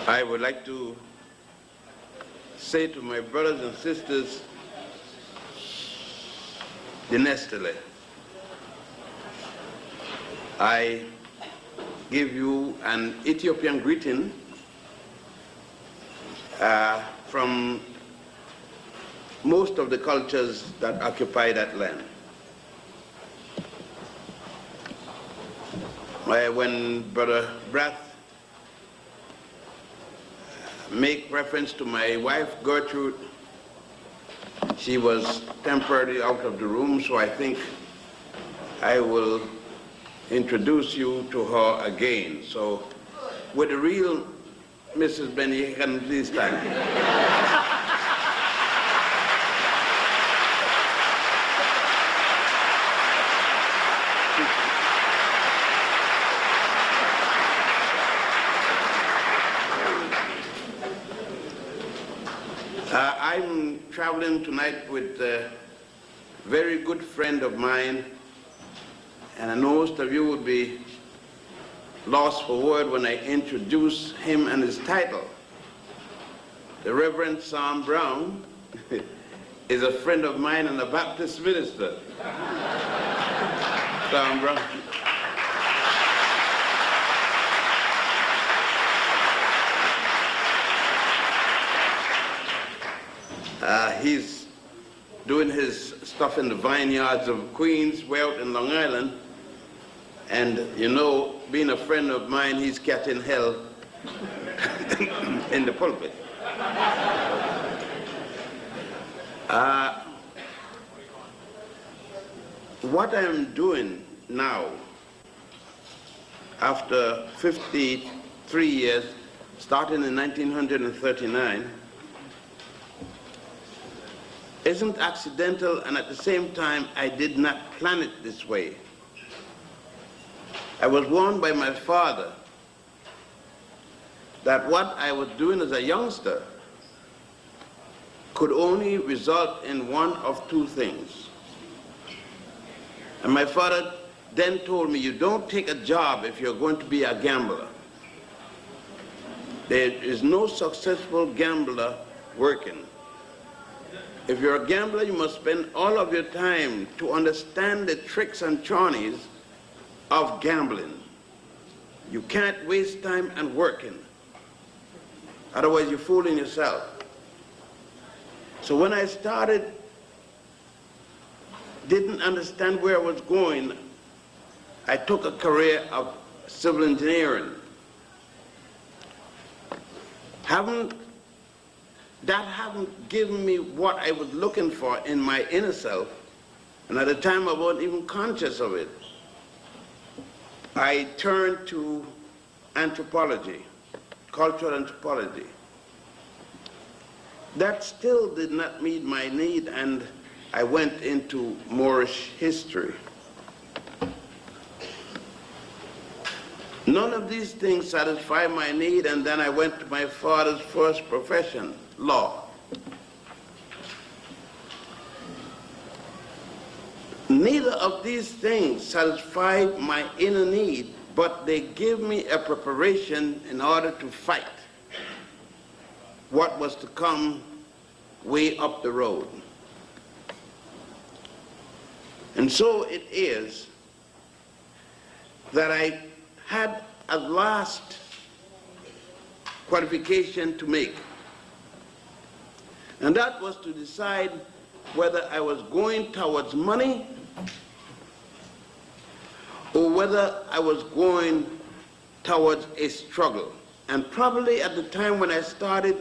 I would like to say to my brothers and sisters, Dinestele, I give you an Ethiopian greeting from most of the cultures that occupy that land. When Brother Brath make reference to my wife, Gertrude, she was temporarily out of the room, so I think I will introduce you to her again. So, with the real Mrs. Benny, can please stand. I'm traveling tonight with a very good friend of mine, and I know most of you would be lost for word when I introduce him and his title. The Reverend Sam Brown is a friend of mine and a Baptist minister. Sam Brown. He's doing his stuff in the vineyards of Queens, way out in Long Island. And you know, being a friend of mine, he's catching hell in the pulpit. What I'm doing now, after 53 years, starting in 1939, isn't accidental, and at the same time, I did not plan it this way. I was warned by my father that what I was doing as a youngster could only result in one of two things. And my father then told me, you don't take a job if you're going to be a gambler. There is no successful gambler working. If you're a gambler, you must spend all of your time to understand the tricks and charnies of gambling. You can't waste time and working. Otherwise, you're fooling yourself. So when I started, didn't understand where I was going, I took a career of civil engineering. That hadn't given me what I was looking for in my inner self, and at the time I wasn't even conscious of it. I turned to anthropology, cultural anthropology. That still did not meet my need, and I went into Moorish history. None of these things satisfied my need, and then I went to my father's first profession, law. Neither of these things satisfied my inner need, but they gave me a preparation in order to fight what was to come way up the road. And so it is that I had a last qualification to make. And that was to decide whether I was going towards money or whether I was going towards a struggle. And probably at the time when I started,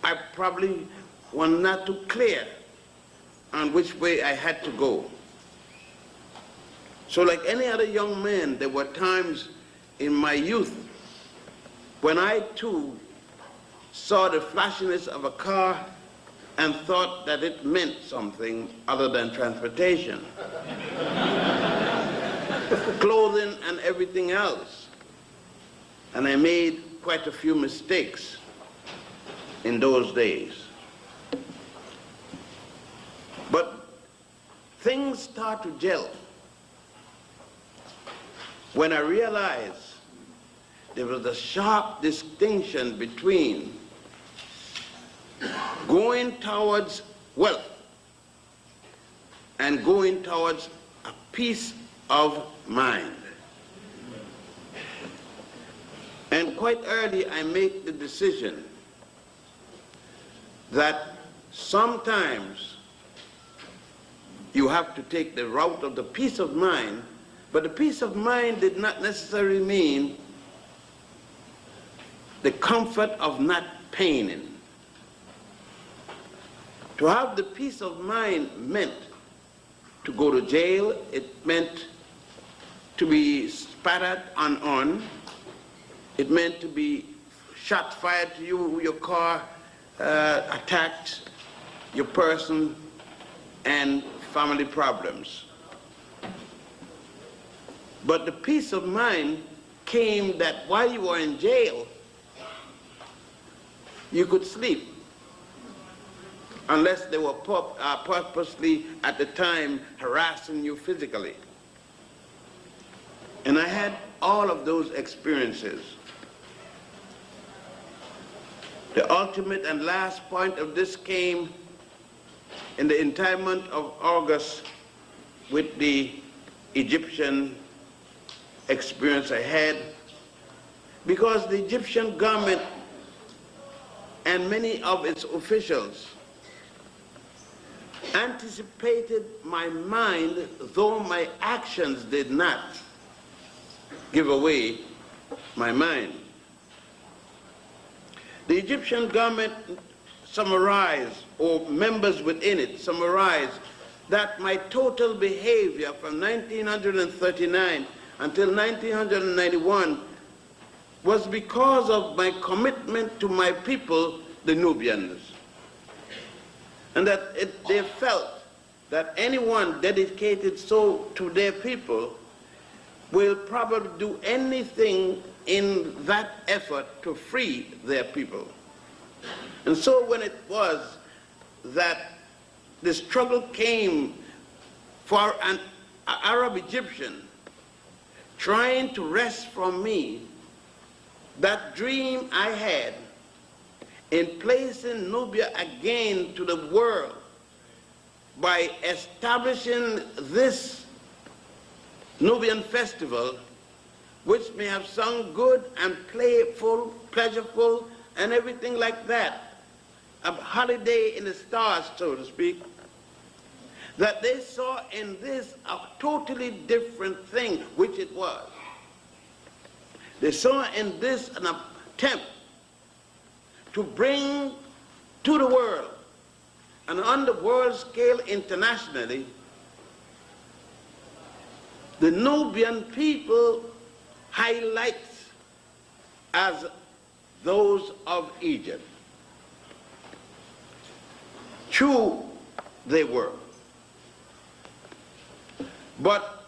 I probably was not too clear on which way I had to go. So like any other young man, there were times in my youth when I too saw the flashiness of a car and thought that it meant something other than transportation. Clothing and everything else. And I made quite a few mistakes in those days. But things start to gel when I realized there was a sharp distinction between going towards wealth and going towards a peace of mind. And quite early I make the decision that sometimes you have to take the route of the peace of mind, but the peace of mind did not necessarily mean the comfort of not paining. To have the peace of mind meant to go to jail, it meant to be spat at and on, it meant to be shot fired to you, your car attacked, your person, and family problems. But the peace of mind came that while you were in jail, you could sleep, unless they were purposely at the time harassing you physically. And I had all of those experiences. The ultimate and last point of this came in the entire month of August with the Egyptian experience I had, because the Egyptian government and many of its officials anticipated my mind, though my actions did not give away my mind. The Egyptian government summarized, or members within it summarized, that my total behavior from 1939 until 1991 was because of my commitment to my people, the Nubians. And that they felt that anyone dedicated so to their people will probably do anything in that effort to free their people. And so when it was that the struggle came for an Arab Egyptian trying to wrest from me that dream I had in placing Nubia again to the world by establishing this Nubian festival, which may have sounded good and playful, pleasurable, and everything like that, a holiday in the stars, so to speak, that they saw in this a totally different thing, which it was. They saw in this an attempt to bring to the world, and on the world scale internationally, the Nubian people highlights as those of Egypt. True, they were. But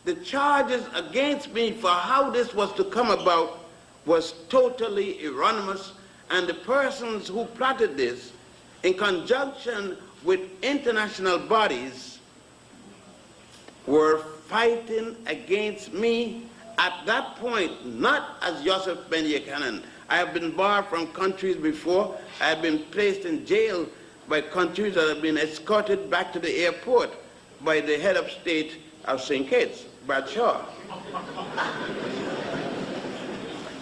the charges against me for how this was to come about was totally erroneous, and the persons who plotted this, in conjunction with international bodies, were fighting against me at that point, not as Yosef ben Jochannan. I have been barred from countries before. I have been placed in jail by countries that have been escorted back to the airport by the head of state of St. Kitts, Bradshaw.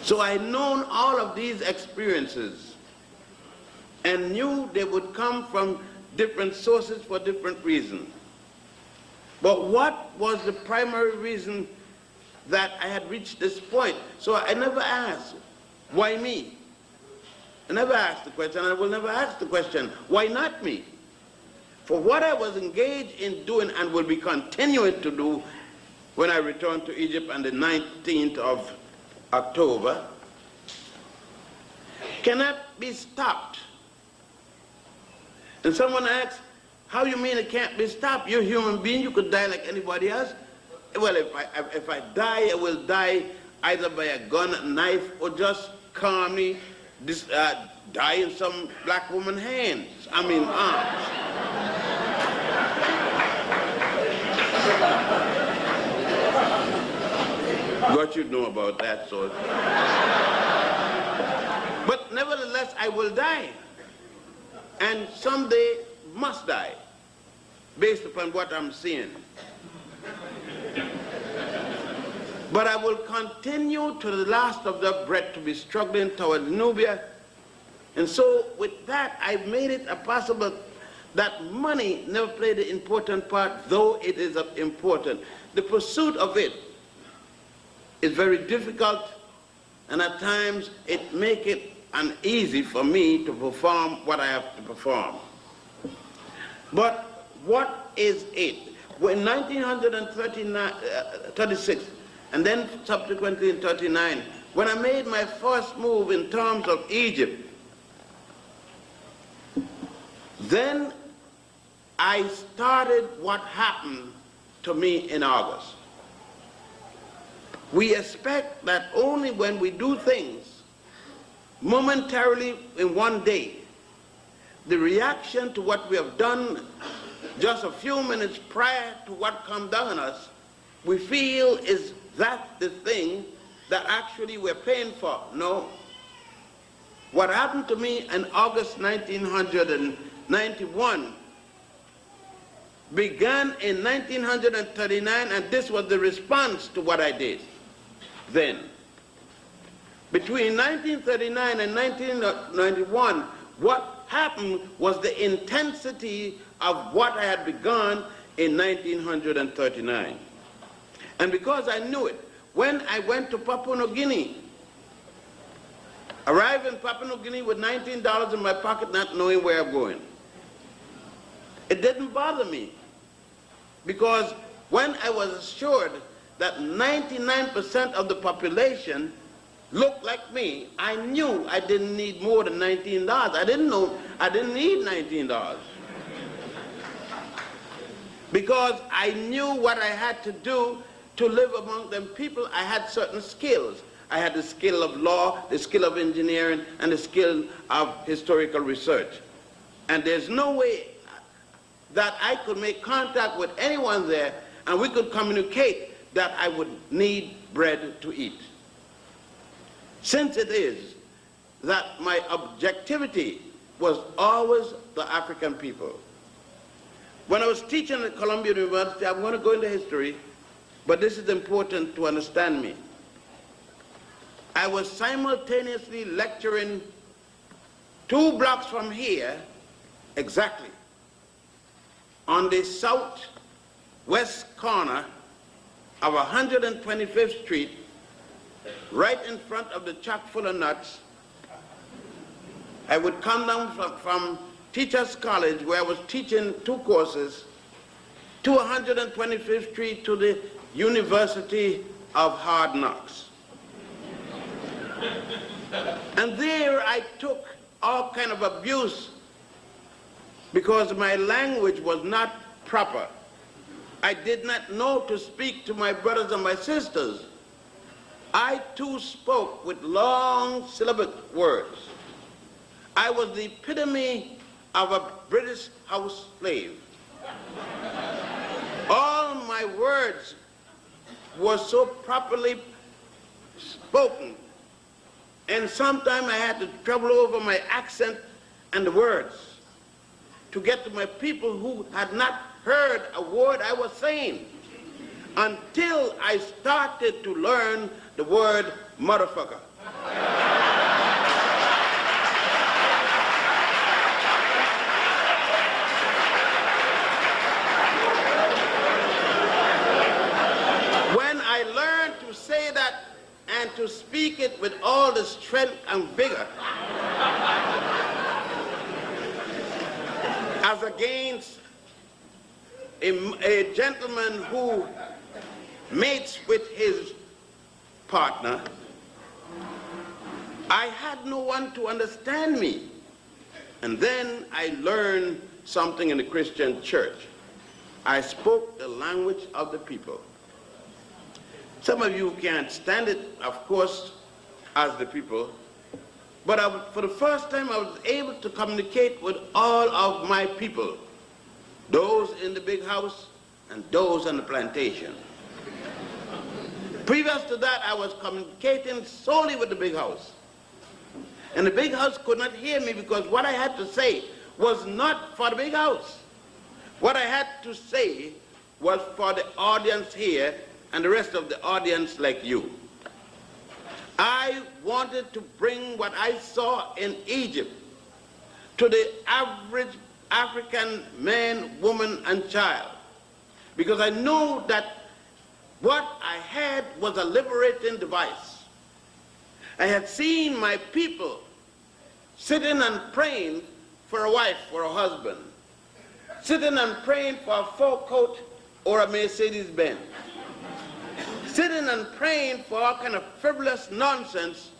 So I had known all of these experiences and knew they would come from different sources for different reasons. But what was the primary reason that I had reached this point? So I never asked, why me? I never asked the question, and I will never ask the question, why not me? For what I was engaged in doing and will be continuing to do when I return to Egypt on the 19th of October cannot be stopped. And someone asks, how you mean it can't be stopped? You're a human being, you could die like anybody else. Well, if I die, I will die either by a gun, a knife, or just calmly die in some black woman's hands. I mean, arms. God should know about that, so. But nevertheless, I will die. And someday must die, based upon what I'm seeing. But I will continue to the last of the breath to be struggling towards Nubia. And so with that, I've made it possible that money never played an important part, though it is important. The pursuit of it is very difficult, and at times it makes it uneasy for me to perform what I have to perform. But what is it? When 1936, and then subsequently in 39, when I made my first move in terms of Egypt, then I started what happened to me in August. We expect that only when we do things momentarily in one day, the reaction to what we have done just a few minutes prior to what comes down on us, we feel is that the thing that actually we're paying for. No. What happened to me in August 1991 began in 1939, and this was the response to what I did then. Between 1939 and 1991, what happened was the intensity of what I had begun in 1939. And because I knew it, when I went to Papua New Guinea, arrived in Papua New Guinea with $19 in my pocket, not knowing where I'm going, it didn't bother me, because when I was assured that 99% of the population looked like me, I knew I didn't need more than $19. I didn't know I didn't need $19. Because I knew what I had to do to live among them people. I had certain skills. I had the skill of law, the skill of engineering, and the skill of historical research. And there's no way that I could make contact with anyone there and we could communicate that I would need bread to eat. Since it is that my objectivity was always the African people. When I was teaching at Columbia University, I'm going to go into history, but this is important to understand me. I was simultaneously lecturing 2 blocks from here, exactly, on the southwest corner of 125th Street, right in front of the chock full of nuts. I would come down from Teachers College, where I was teaching 2 courses, to 125th Street to the University of Hard Knocks. And there I took all kind of abuse because my language was not proper. I did not know to speak to my brothers and my sisters. I too spoke with long syllabic words. I was the epitome of a British house slave. All my words were so properly spoken, and sometimes I had to trouble over my accent and the words to get to my people who had not heard a word I was saying, until I started to learn the word motherfucker. When I learned to say that and to speak it with all the strength and vigor, as against a gentleman who mates with his partner, I had no one to understand me. And then I learned something in the Christian church. I spoke the language of the people. Some of you can't stand it, of course, as the people, but for the first time I was able to communicate with all of my people, those in the big house and those on the plantation. Previous to that, I was communicating solely with the big house. And the big house could not hear me because what I had to say was not for the big house. What I had to say was for the audience here and the rest of the audience like you. I wanted to bring what I saw in Egypt to the average African man, woman, and child, because I know that what I had was a liberating device. I had seen my people sitting and praying for a wife, for a husband, sitting and praying for a fur coat or a Mercedes-Benz, sitting and praying for all kind of frivolous nonsense,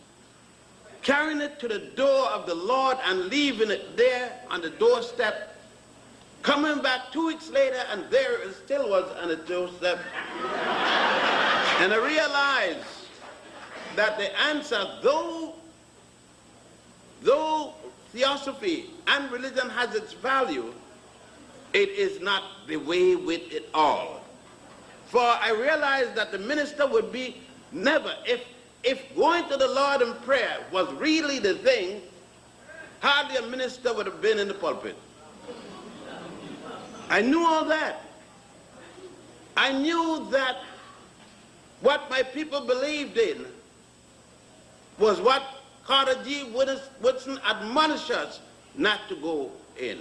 carrying it to the door of the Lord and leaving it there on the doorstep, coming back 2 weeks later and there it still was on the doorstep. And I realized that the answer, though theosophy and religion has its value, it is not the way with it all. For I realized that the minister would be never, if going to the Lord in prayer was really the thing, hardly a minister would have been in the pulpit. I knew all that. I knew that what my people believed in was what Carter G. Woodson admonished us not to go in,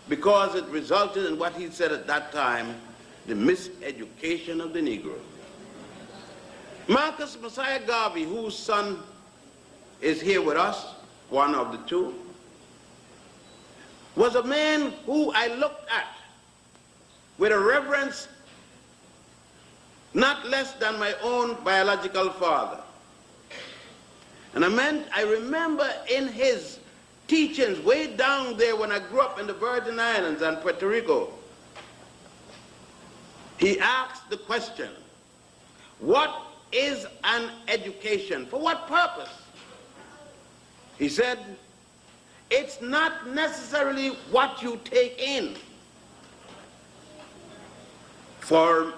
because it resulted in what he said at that time, the miseducation of the Negro. Marcus Messiah Garvey, whose son is here with us, one of the two, was a man who I looked at with a reverence not less than my own biological father. And I remember in his teachings way down there when I grew up in the Virgin Islands and Puerto Rico, he asked the question, what is an education? For what purpose? He said, it's not necessarily what you take in. For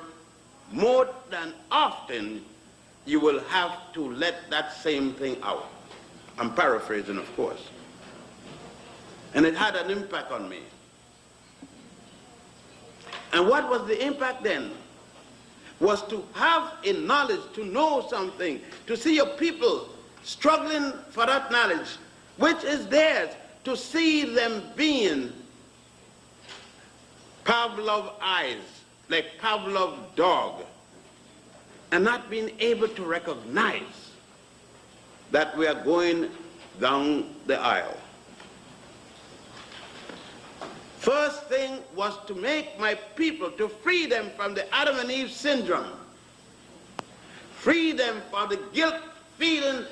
more than often, you will have to let that same thing out. I'm paraphrasing, of course. And it had an impact on me. And what was the impact then? Was to have a knowledge, to know something, to see your people struggling for that knowledge, which is theirs, to see them being Pavlov eyes, like Pavlov dog, and not being able to recognize that we are going down the aisle. First thing was to make my people, to free them from the Adam and Eve syndrome, free them from the guilt feeling,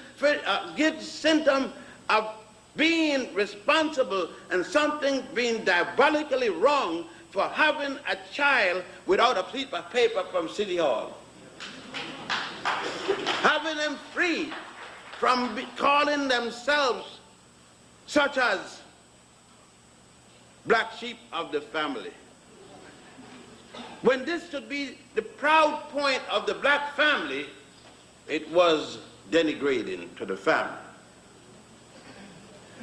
guilt symptom of being responsible and something being diabolically wrong for having a child without a piece of paper from City Hall. Having them free from calling themselves such as black sheep of the family, when this should be the proud point of the black family, it was denigrating to the family.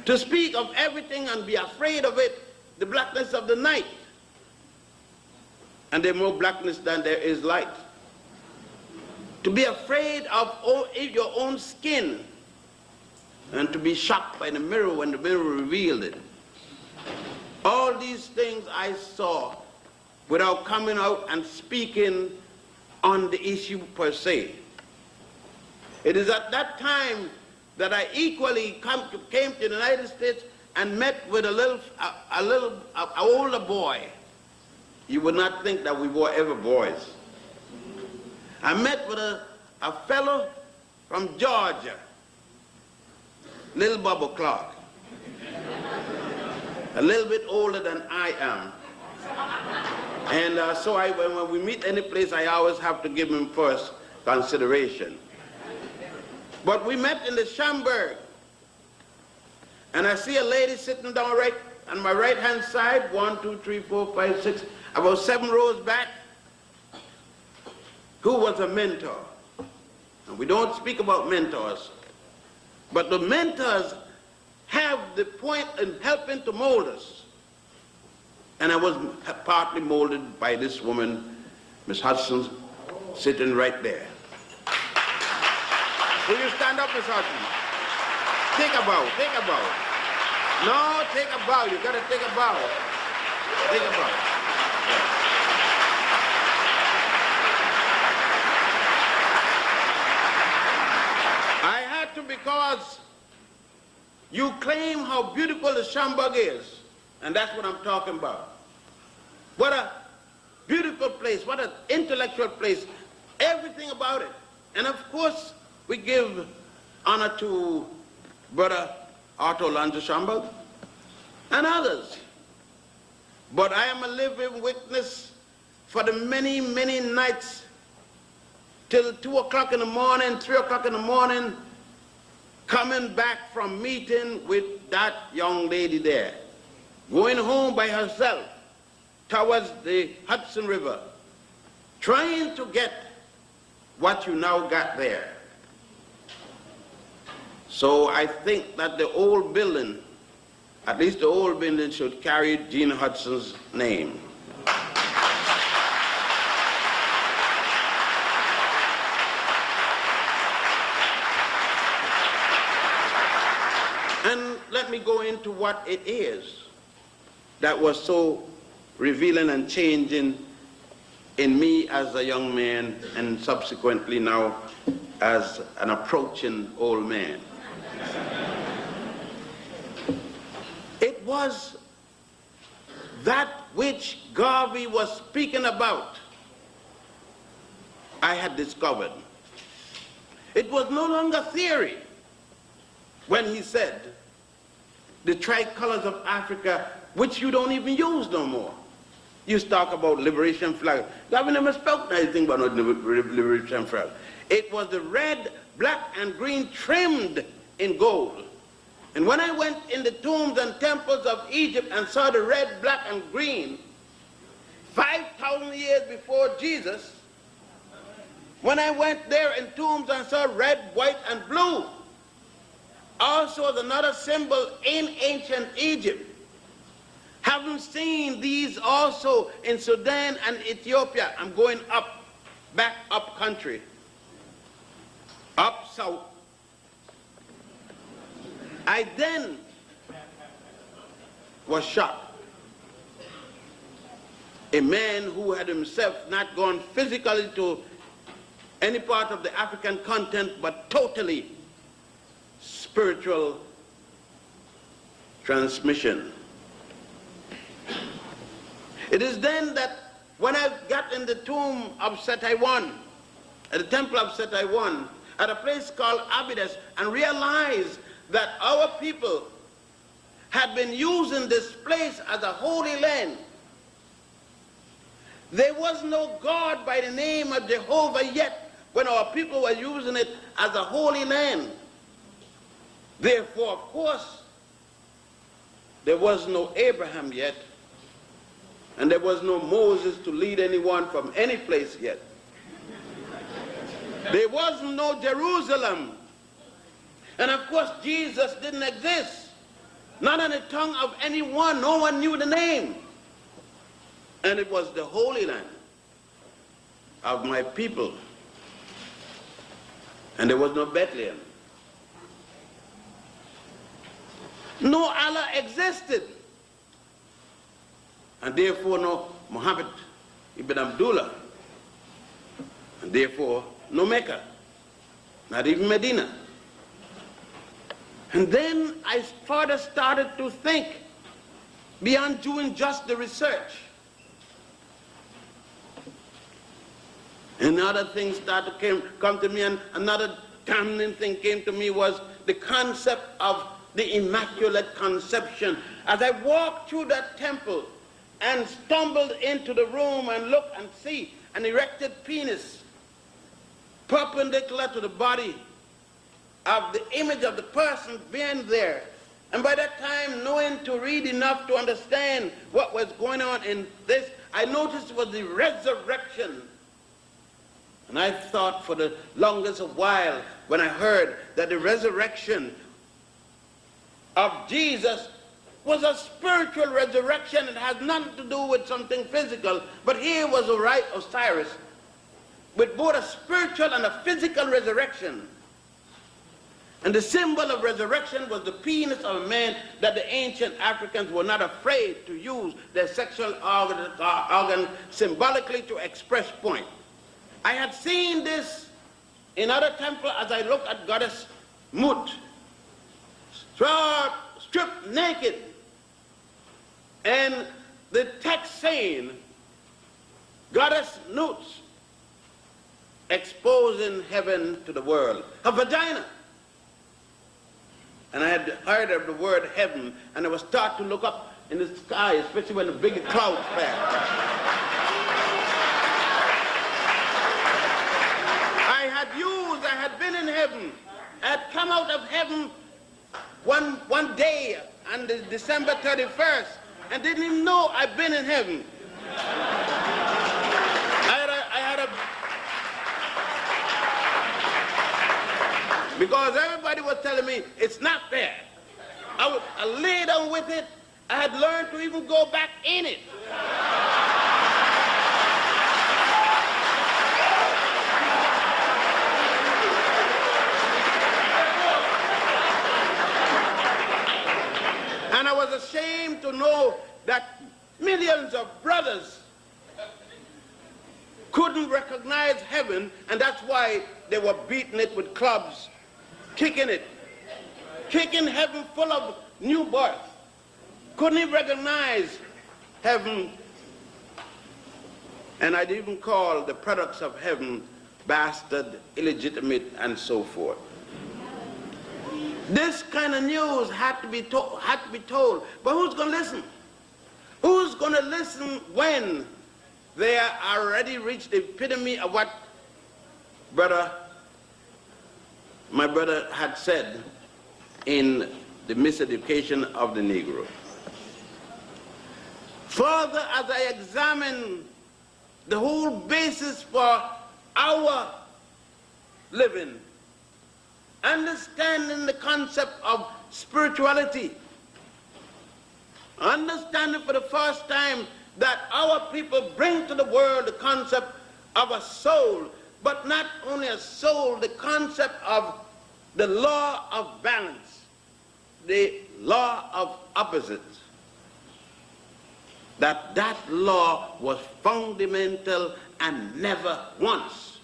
To speak of everything and be afraid of it, the blackness of the night, and there's more blackness than there is light. To be afraid of your own skin, and to be shocked by the mirror when the mirror revealed it. All these things I saw without coming out and speaking on the issue per se. It is at that time that I equally came to the United States and met with an older boy. You would not think that we were ever boys. I met with a fellow from Georgia, Little Bubba Clark, a little bit older than I am. And so when we meet any place, I always have to give him first consideration. But we met in the Schaumburg, and I see a lady sitting down right on my right-hand side, 1, 2, 3, 4, 5, 6, about 7 rows back, who was a mentor. And we don't speak about mentors, but the mentors have the point in helping to mold us. And I was partly molded by this woman, Miss Hudson, sitting right there. Will you stand up, Miss Hudson? Take a bow, take a bow. No, take a bow, you gotta take a bow. Take a bow. I had to, because you claim how beautiful the Schomburg is, and that's what I'm talking about. What a beautiful place, what an intellectual place, everything about it. And of course, we give honor to Brother Otto Lanza Schomburg and others. But I am a living witness for the many, many nights till 2 o'clock in the morning, 3 o'clock in the morning, coming back from meeting with that young lady there, going home by herself towards the Hudson River, trying to get what you now got there. So I think that the old building, at least the old building, should carry Gene Hudson's name. And let me go into what it is that was so revealing and changing in me as a young man and subsequently now as an approaching old man. It was that which Garvey was speaking about I had discovered. It was no longer theory when he said the tricolors of Africa, which you don't even use no more. You talk about liberation flag. Garvey never spoke anything about no liberation flag. It was the red, black, and green trimmed in gold. And when I went in the tombs and temples of Egypt and saw the red, black, and green, 5,000 years before Jesus, when I went there in tombs and saw red, white, and blue, also another symbol in ancient Egypt. Having seen these also in Sudan and Ethiopia, I'm going up, back up country, up south. I then was shocked. A man who had himself not gone physically to any part of the African continent, but totally spiritual transmission. It is then that when I got in the tomb of Setaiwan, at the temple of Setaiwan, at a place called Abydos, and realized that our people had been using this place as a holy land. There was no God by the name of Jehovah yet when our people were using it as a holy land. Therefore, of course, there was no Abraham yet, and there was no Moses to lead anyone from any place yet. There was no Jerusalem. And of course, Jesus didn't exist. Not on the tongue of anyone. No one knew the name. And it was the Holy Land of my people. And there was no Bethlehem. No Allah existed. And therefore no Muhammad ibn Abdullah. And therefore no Mecca. Not even Medina. And then I further started to think beyond doing just the research. And other things started to come to me, and another damning thing came to me was the concept of the Immaculate Conception. As I walked through that temple and stumbled into the room and looked and see an erected penis perpendicular to the body of the image of the person being there. And by that time, knowing to read enough to understand what was going on in this, I noticed it was the resurrection And I thought for the longest while when I heard that the resurrection of Jesus was a spiritual resurrection. It has nothing to do with something physical. But here was Osiris with both a spiritual and a physical resurrection. And the symbol of resurrection was the penis of a man that the ancient Africans were not afraid to use their sexual organ symbolically to express point. I had seen this in other temples as I looked at goddess Mut, stripped naked, and the text saying, goddess Nut, exposing heaven to the world, her vagina. And I had heard of the word heaven, and I was taught to look up in the sky, especially when the big clouds pass. I had been in heaven. I had come out of heaven one day on December 31st, and didn't even know I'd been in heaven. Because everybody was telling me, it's not there. I lay down with it. I had learned to even go back in it. And I was ashamed to know that millions of brothers couldn't recognize heaven, and that's why they were beating it with clubs, kicking heaven full of new birth. Couldn't even recognize heaven. And I'd even call the products of heaven bastard, illegitimate, and so forth. This kind of news had to be told, but who's going to listen? Who's going to listen when they are already reached the epitome of what my brother had said in the miseducation of the Negro? Further, as I examine the whole basis for our living, understanding the concept of spirituality, understanding for the first time that our people bring to the world the concept of a soul, but not only a soul, the concept of the law of balance, the law of opposites. That law was fundamental and never once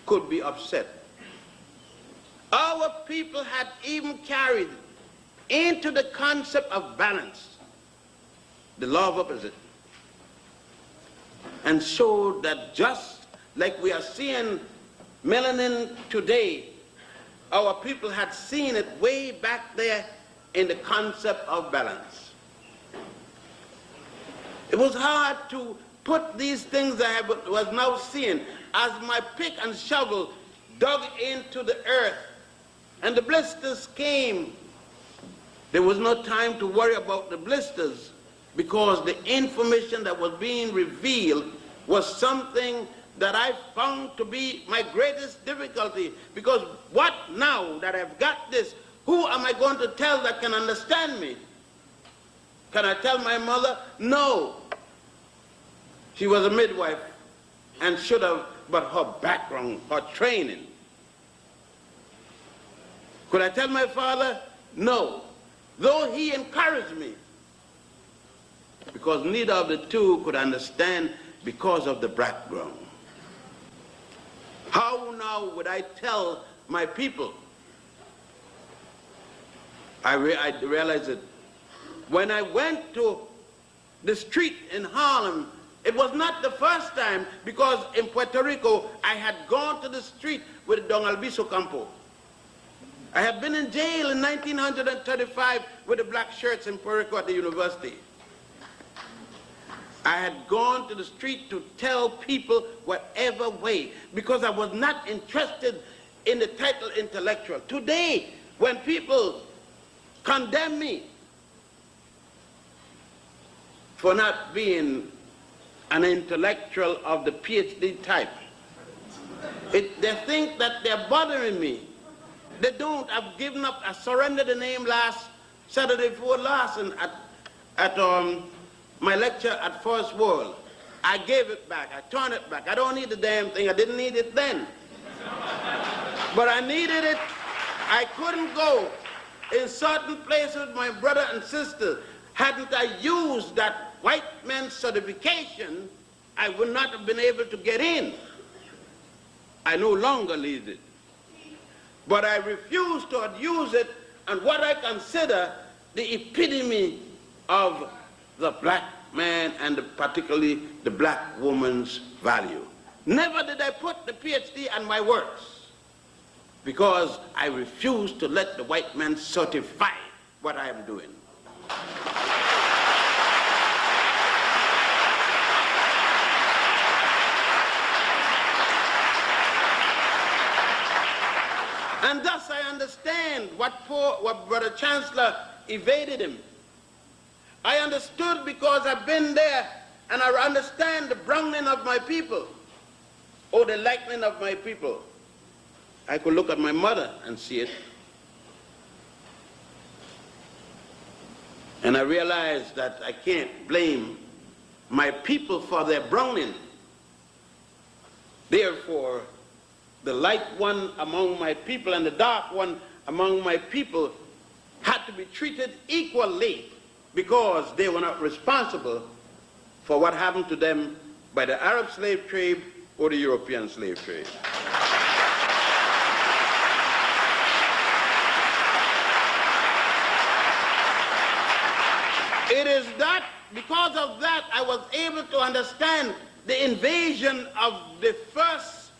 could be upset. Our people had even carried into the concept of balance the law of opposite, and showed that just like we are seeing melanin today, our people had seen it way back there in the concept of balance. It was hard to put these things I was now seeing as my pick and shovel dug into the earth and the blisters came. There was no time to worry about the blisters because the information that was being revealed was something that I found to be my greatest difficulty. Because what now that I've got this, who am I going to tell that can understand me? Can I tell my mother? No. She was a midwife and should have, but her background, her training. Could I tell my father? No. Though he encouraged me, because neither of the two could understand because of the background. How now would I tell my people? I realized it. When I went to the street in Harlem, it was not the first time, because in Puerto Rico, I had gone to the street with Don Albizu Campo. I had been in jail in 1935 with the black shirts in Puerto Rico at the university. I had gone to the street to tell people whatever way, because I was not interested in the title intellectual. Today, when people condemn me for not being an intellectual of the PhD type, They think that they're bothering me. They don't. I've given up. I surrendered the name last Saturday before last and at my lecture at First World. I gave it back. I turned it back. I don't need the damn thing. I didn't need it then. But I needed it. I couldn't go in certain places with my brother and sister. Hadn't I used that white man's certification, I would not have been able to get in. I no longer need it. But I refuse to use it and what I consider the epitome of the black man and particularly the black woman's value. Never did I put the PhD on my works because I refuse to let the white man certify what I am doing. And thus I understand what Brother Chancellor evaded him. I understood because I've been there and I understand the browning of my people or the lightning of my people. I could look at my mother and see it. And I realized that I can't blame my people for their browning. Therefore, the light one among my people and the dark one among my people had to be treated equally because they were not responsible for what happened to them by the Arab slave trade or the European slave trade. It is that, because of that, I was able to understand the invasion of the first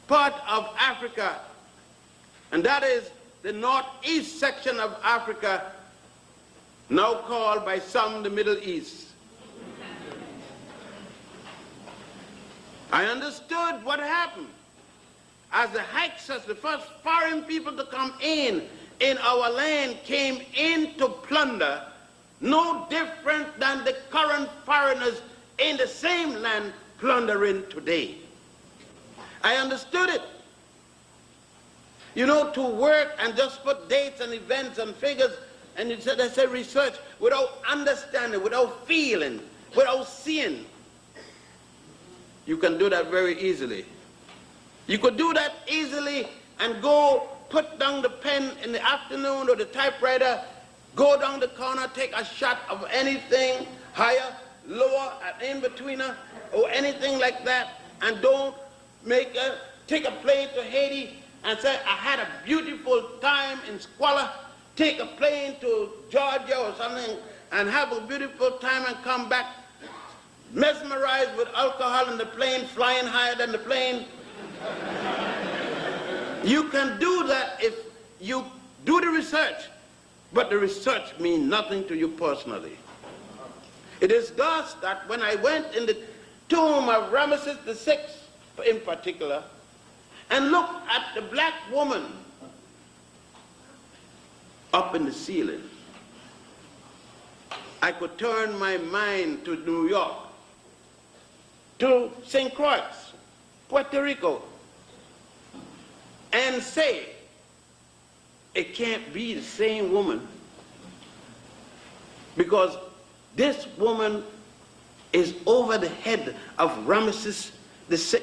part of Africa, and that is the northeast section of Africa, now called by some the Middle East. I understood what happened as the Hyksos, the first foreign people to come in our land, came in to plunder, no different than the current foreigners in the same land plundering today. I understood it. You know, to work and just put dates and events and figures, and they say research, without understanding, without feeling, without seeing. You can do that very easily. You could do that easily and go put down the pen in the afternoon or the typewriter, go down the corner, take a shot of anything, higher, lower, in betweener, or anything like that, and don't take a plane to Haiti and say, I had a beautiful time in squalor, take a plane to Georgia or something and have a beautiful time and come back mesmerized with alcohol in the plane, flying higher than the plane. You can do that if you do the research, but the research means nothing to you personally. It is thus that when I went in the tomb of Ramesses VI in particular, and looked at the black woman up in the ceiling, I could turn my mind to New York, to St. Croix, Puerto Rico, and say, it can't be the same woman, because this woman is over the head of Ramesses VI.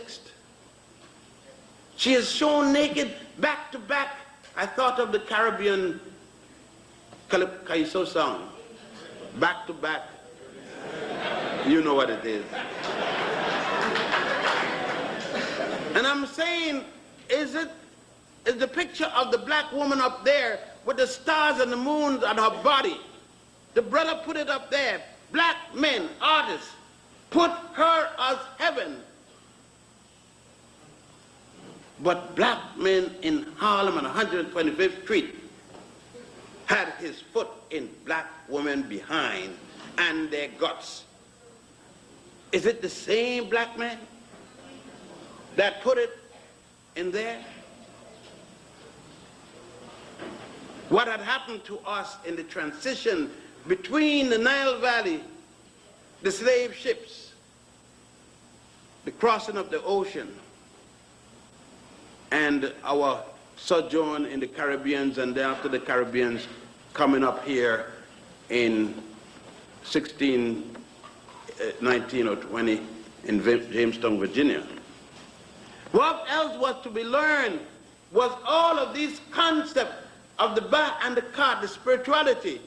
She is shown naked, back to back. I thought of the Caribbean Calypso song, back to back. You know what it is. And I'm saying, is the picture of the black woman up there with the stars and the moon on her body? The brother put it up there. Black men, artists, put her as heaven. But black men in Harlem on 125th Street had his foot in black women behind and their guts. Is it the same black man that put it in there? What had happened to us in the transition between the Nile Valley, the slave ships, the crossing of the ocean, and our sojourn in the Caribbean, and then after the Caribbean, coming up here in 16, 19 or 20 in Jamestown, Virginia. What else was to be learned was all of these concepts of the back and the cart, the spirituality.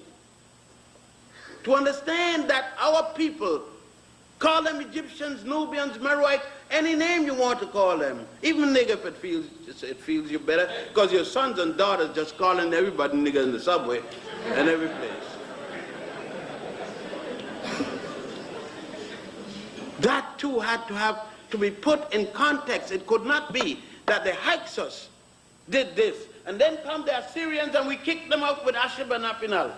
To understand that our people, call them Egyptians, Nubians, Meroites, any name you want to call them, even nigger if it feels you better, because your sons and daughters just calling everybody nigger in the subway and every place. That too had to have to be put in context. It could not be that the Hyksos did this, and then come the Assyrians and we kicked them out with Ashab and Apinal.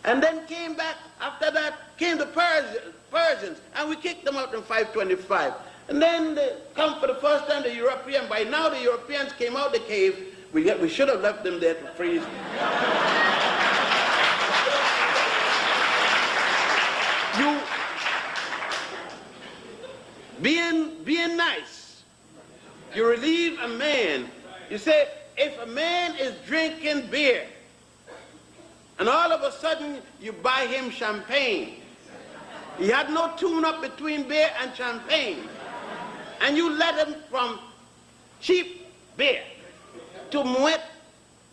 And then came back, after that, came the Persians, and we kicked them out in 525. And then they come for the first time, the European. By now the Europeans came out the cave. We should have left them there to freeze. You, being nice, you relieve a man. You say, if a man is drinking beer, and all of a sudden you buy him champagne, he had no tune-up between beer and champagne, and you let him from cheap beer to Moet,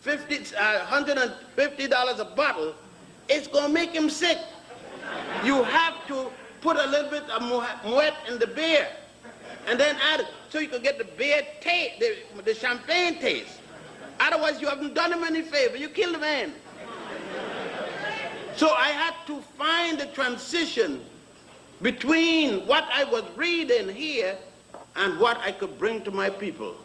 $150 a bottle, it's going to make him sick. You have to put a little bit of Moet in the beer and then add it so you can get the beer taste, the champagne taste. Otherwise you haven't done him any favor. You kill the man. So I had to find the transition between what I was reading here and what I could bring to my people.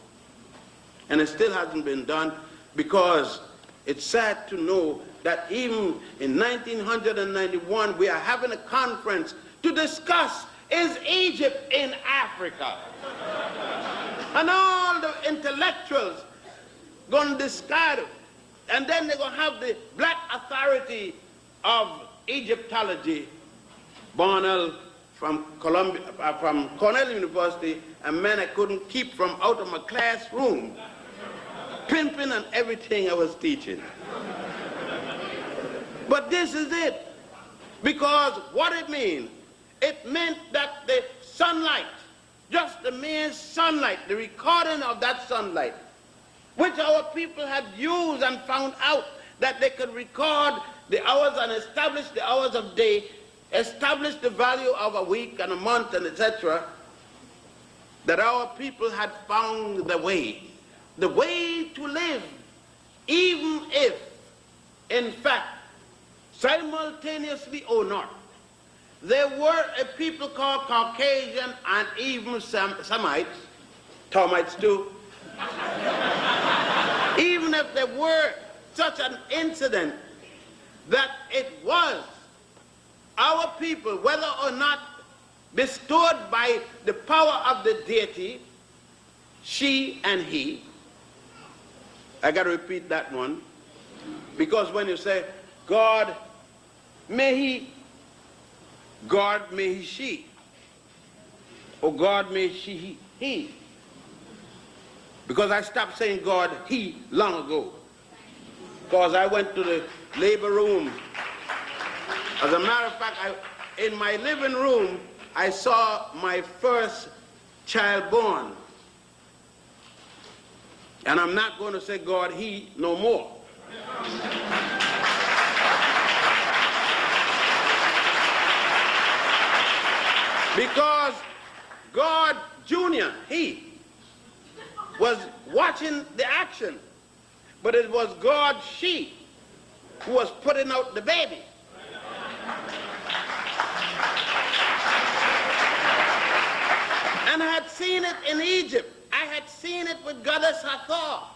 And it still hasn't been done, because it's sad to know that even in 1991 we are having a conference to discuss, is Egypt in Africa? And all the intellectuals going to discard it. And then they're going to have the black authority of Egyptology, Barnell from Cornell University, a man I couldn't keep from out of my classroom, pimping on everything I was teaching. But this is it, because what it means, it meant that the sunlight, just the mere sunlight, the recording of that sunlight, which our people had used and found out that they could record the hours and establish the hours of day, establish the value of a week and a month and etc., that our people had found the way to live, even if, in fact, simultaneously or not, there were a people called Caucasian and even Semites, Termites too. Even if there were such an incident, that it was our people, whether or not bestowed by the power of the deity, she and he. I got to repeat that one, because when you say God may he she, or God may she he, because I stopped saying God he long ago, because I went to the labor room. As a matter of fact, in my living room, I saw my first child born. And I'm not going to say God he no more. Because God Junior, he, was watching the action, but it was God she who was putting out the baby. And I had seen it in Egypt. I had seen it with Goddess Hathor.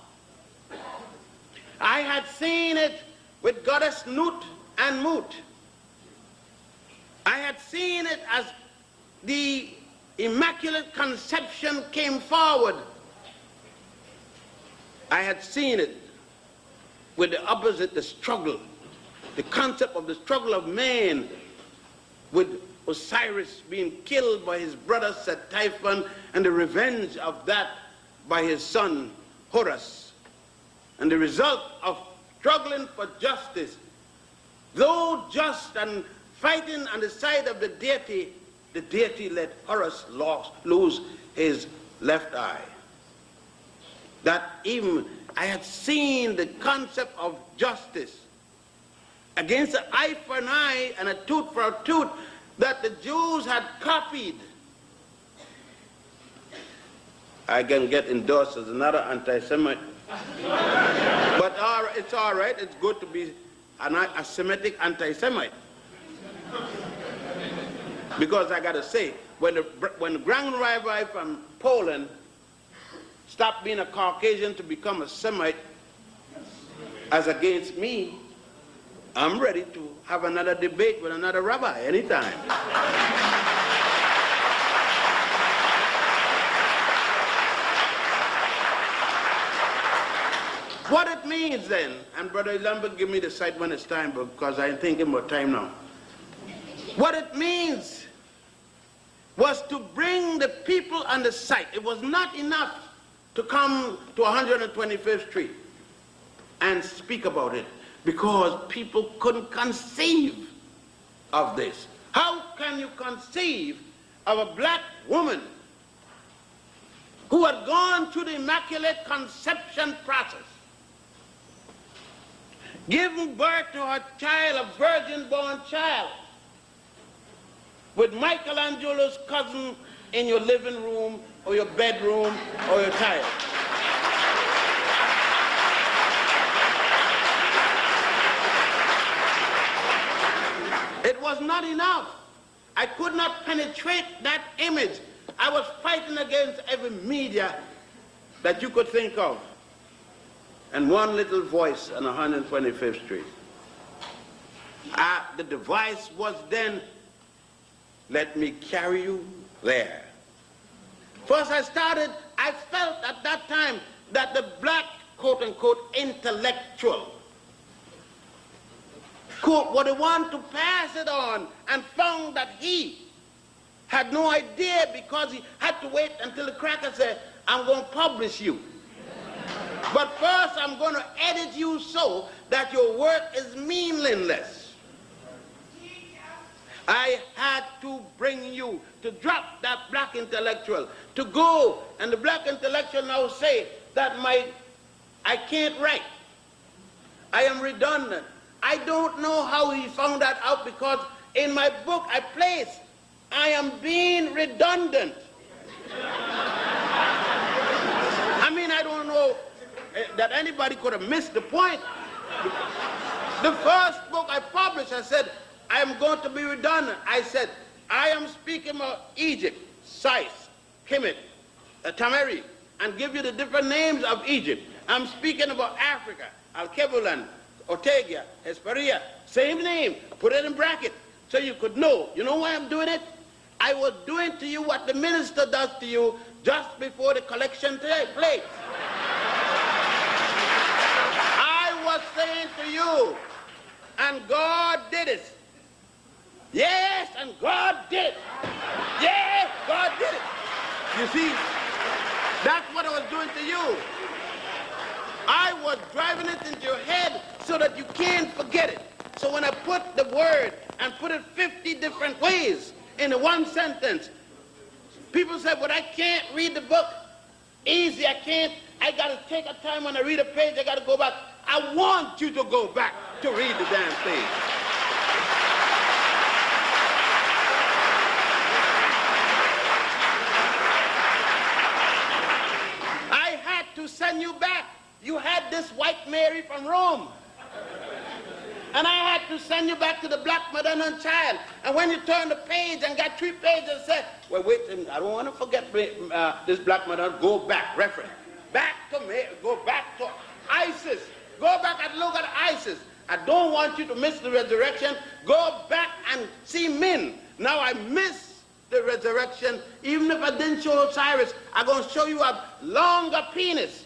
I had seen it with Goddess Nut and Mut. I had seen it as the Immaculate Conception came forward. I had seen it with the opposite, the struggle, the concept of the struggle of man, with Osiris being killed by his brother Set Typhon, and the revenge of that by his son Horus. And the result of struggling for justice, though just and fighting on the side of the deity let Horus lose his left eye. That even I had seen the concept of justice against an eye for an eye and a tooth for a tooth that the Jews had copied. I can get endorsed as another anti-Semite. But it's all right. It's good to be a Semitic anti-Semite. Because I got to say, when the Grand Rabbi from Poland stopped being a Caucasian to become a Semite, as against me, I'm ready to have another debate with another rabbi anytime. What it means then, and Brother Lambert, give me the site when it's time, because I'm thinking about time now. What it means was to bring the people on the site. It was not enough to come to 125th Street and speak about it, because people couldn't conceive of this. How can you conceive of a black woman who had gone through the Immaculate Conception process, giving birth to her child, a virgin-born child, with Michelangelo's cousin in your living room or your bedroom or your child? It was not enough. I could not penetrate that image. I was fighting against every media that you could think of. And one little voice on 125th Street. The device was then, let me carry you there. First I felt at that time that the black, quote-unquote, intellectual would want to pass it on, and found that he had no idea, because he had to wait until the cracker said, I'm going to publish you. But first I'm going to edit you so that your work is meaningless. I had to bring you to drop that black intellectual, to go, and the black intellectual now say that I can't write. I am redundant. I don't know how he found that out, because in my book I place, I am being redundant. I mean, I don't know that anybody could have missed the point. The first book I published, I said, I am going to be redundant. I said, I am speaking about Egypt, Sais, Kemet, Tamari, and give you the different names of Egypt. I'm speaking about Africa, Al-Kebulan, Ortega, Hesperia, same name, put it in bracket so you could know. You know why I'm doing it? I was doing to you what the minister does to you just before the collection takes place. I was saying to you, and God did it. Yes, and God did it. Yes, God did it. You see, that's what I was doing to you. I was driving it into your head so that you can't forget it. So when I put the word and put it 50 different ways in one sentence, people say, but I can't read the book easy. I can't. I got to take a time when I read a page. I got to go back. I want you to go back to read the damn thing. I had to send you back. You had this white Mary from Rome. And I had to send you back to the black Madonna child. And when you turn the page and got 3 pages and said, well, wait, I don't want to forget this black Madonna, go back, reference. Back to me, go back to Isis. Go back and look at Isis. I don't want you to miss the resurrection. Go back and see Min. Now I miss the resurrection. Even if I didn't show Osiris, I'm going to show you a longer penis.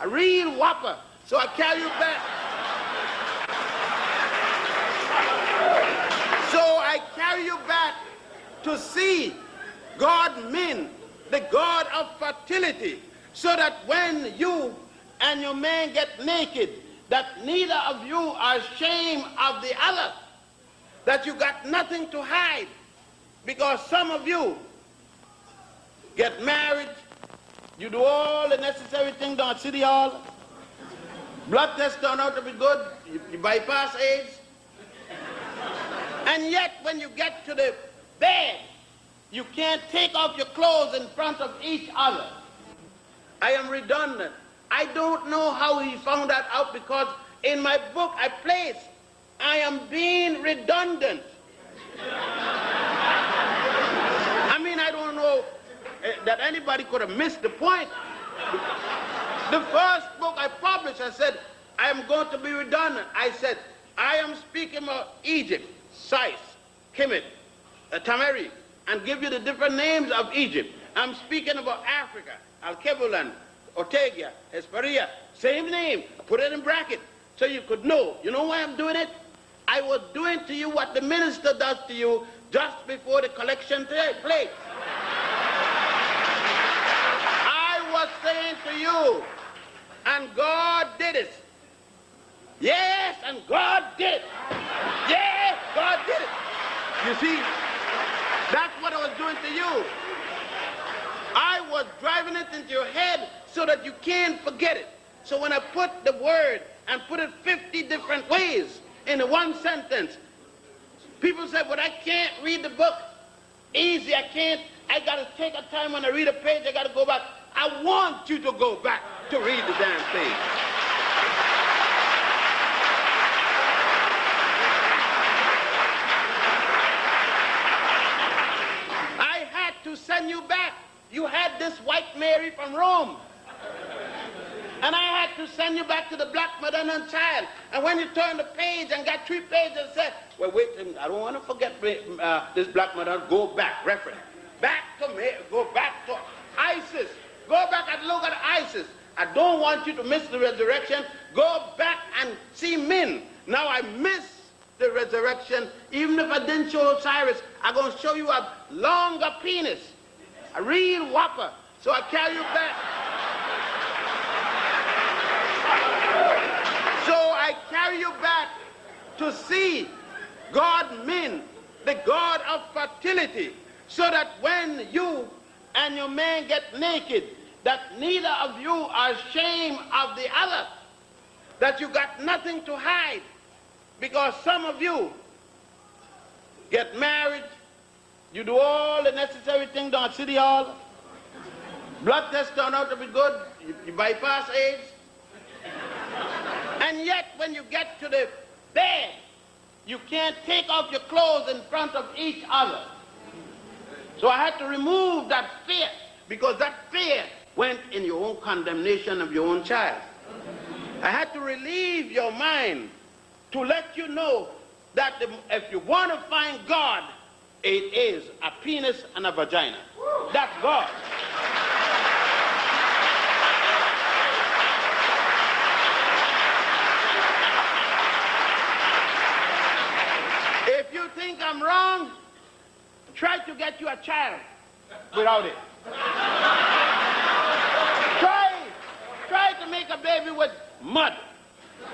A real whopper. So I carry you back. So I carry you back to see God Min, the God of fertility. so that when you and your man get naked, that neither of you are ashamed of the other, that you got nothing to hide, because some of you get married, you do all the necessary things down at City Hall, blood tests turn out to be good, you bypass AIDS, and yet when you get to the bed, you can't take off your clothes in front of each other. I am redundant. I don't know how he found that out, because in my book I place, I am being redundant. I mean, I don't know that anybody could have missed the point. The first book I published, I said, I am going to be redundant. I said, I am speaking about Egypt, Sais, Kemet, Tamari, and give you the different names of Egypt. I'm speaking about Africa, Al-Kebulan, Ortega, Hesperia, same name, put it in bracket so you could know. You know why I'm doing it? I was doing to you what the minister does to you just before the collection takes place. I was saying to you, and God did it. Yes, and God did it. Yes, God did it. You see, that's what I was doing to you. I was driving it into your head so that you can't forget it. So when I put the word and put it 50 different ways in one sentence, people say, but I can't read the book easy. I can't. I got to take a time when I read a page, I got to go back. I want you to go back to read the damn page. I had to send you back. You had this white Mary from Rome. And I had to send you back to the black Madonna child. And when you turn the page and got 3 pages and said, well, wait, I don't want to forget this black Madonna. Go back, reference. Back to me, go back to ISIS. Go back and look at ISIS. I don't want you to miss the resurrection. Go back and see Min. Now I miss the resurrection. Even if I didn't show Osiris, I'm going to show you a longer penis. A real whopper. So I carry you back. So I carry you back to see God Min, the God of fertility, so that when you and your man get naked, that neither of you are ashamed of the other, that you got nothing to hide, because some of you get married, you do all the necessary things down at City Hall, blood tests turn out to be good, you bypass AIDS, and yet when you get to the bed, you can't take off your clothes in front of each other. So I had to remove that fear, because that fear went in your own condemnation of your own child. I had to relieve your mind to let you know that if you want to find God, it is a penis and a vagina. That's God. If you think I'm wrong, try to get you a child without it. Try to make a baby with mud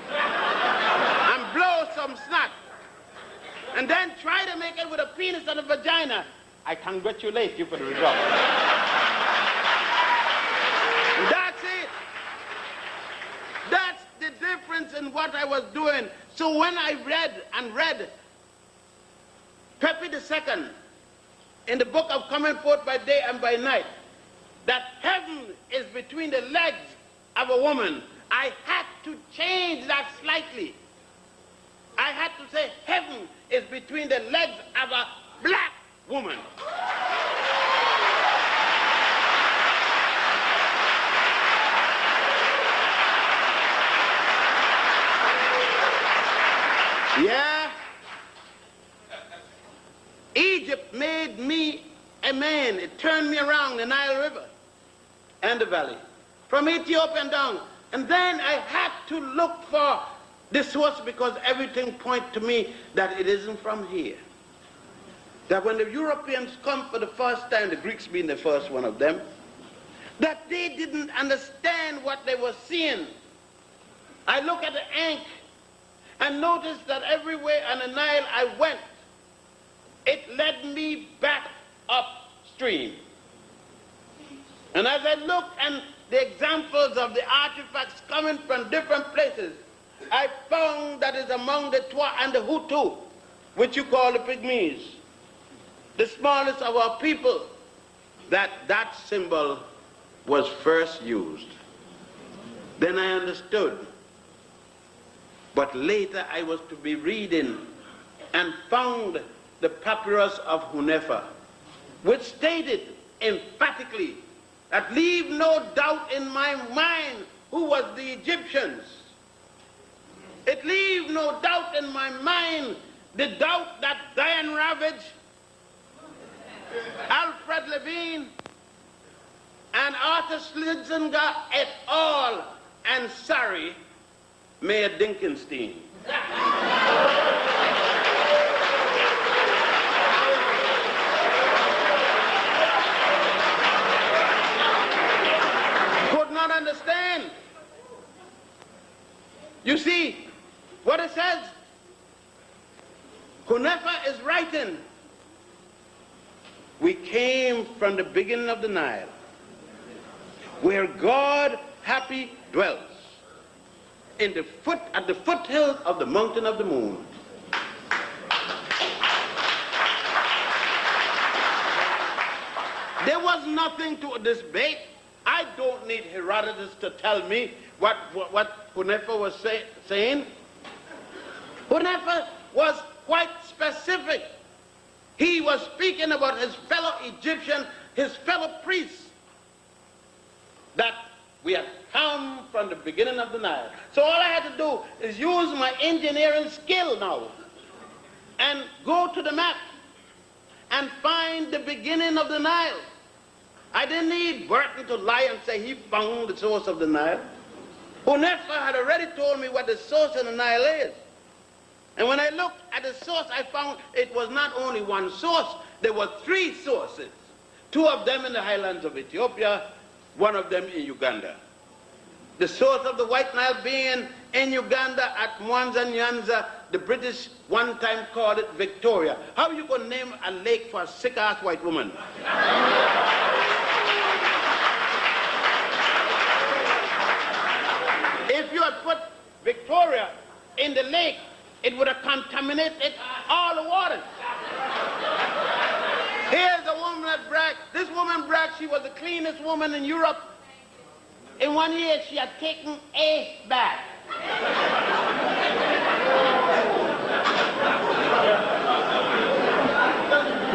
and blow some snot. And then try to make it with a penis and a vagina. I congratulate you for the result. That's it. That's the difference in what I was doing. So when I read Pepe II in the book of Coming Forth by Day and by Night, that heaven is between the legs of a woman, I had to change that slightly. I had to say heaven is between the legs of a black woman. Yeah. Egypt made me a man. It turned me around the Nile River and the valley, from Ethiopia and down. And then I had to look for the source, because everything points to me that it isn't from here. That when the Europeans come for the first time, the Greeks being the first one of them, that they didn't understand what they were seeing. I look at the ink and noticed that everywhere on the Nile I went, it led me back upstream. And as I looked and the examples of the artifacts coming from different places, I found that it's among the Twa and the Hutu, which you call the Pygmies, the smallest of our people, that symbol was first used. Then I understood. But later I was to be reading and found the papyrus of Hunefa, which stated emphatically that leave no doubt in my mind who was the Egyptians. It leave no doubt in my mind the doubt that Diane Ravage, Alfred Levine, and Arthur Schlidzinger et al. And sorry, Mayor Dinkenstein. Could not understand. You see what it says? Hunefa is writing, we came from the beginning of the Nile, where God happy dwells, at the foothills of the mountain of the moon. There was nothing to debate. I don't need Herodotus to tell me what Hunefa was saying. Hunefa was quite specific. He was speaking about his fellow Egyptian, his fellow priests, that we had come from the beginning of the Nile. So all I had to do is use my engineering skill now and go to the map and find the beginning of the Nile. I didn't need Burton to lie and say he found the source of the Nile. Hunefa had already told me what the source of the Nile is. And when I looked at the source, I found it was not only one source, there were three sources. Two of them in the highlands of Ethiopia, one of them in Uganda. The source of the White Nile being in Uganda at Mwanza Nyanza, the British one time called it Victoria. How are you going to name a lake for a sick-ass white woman? If you had put Victoria in the lake, it would have contaminated all the water. Here's a woman that bragged. This woman bragged she was the cleanest woman in Europe. In 1 year, she had taken a bath.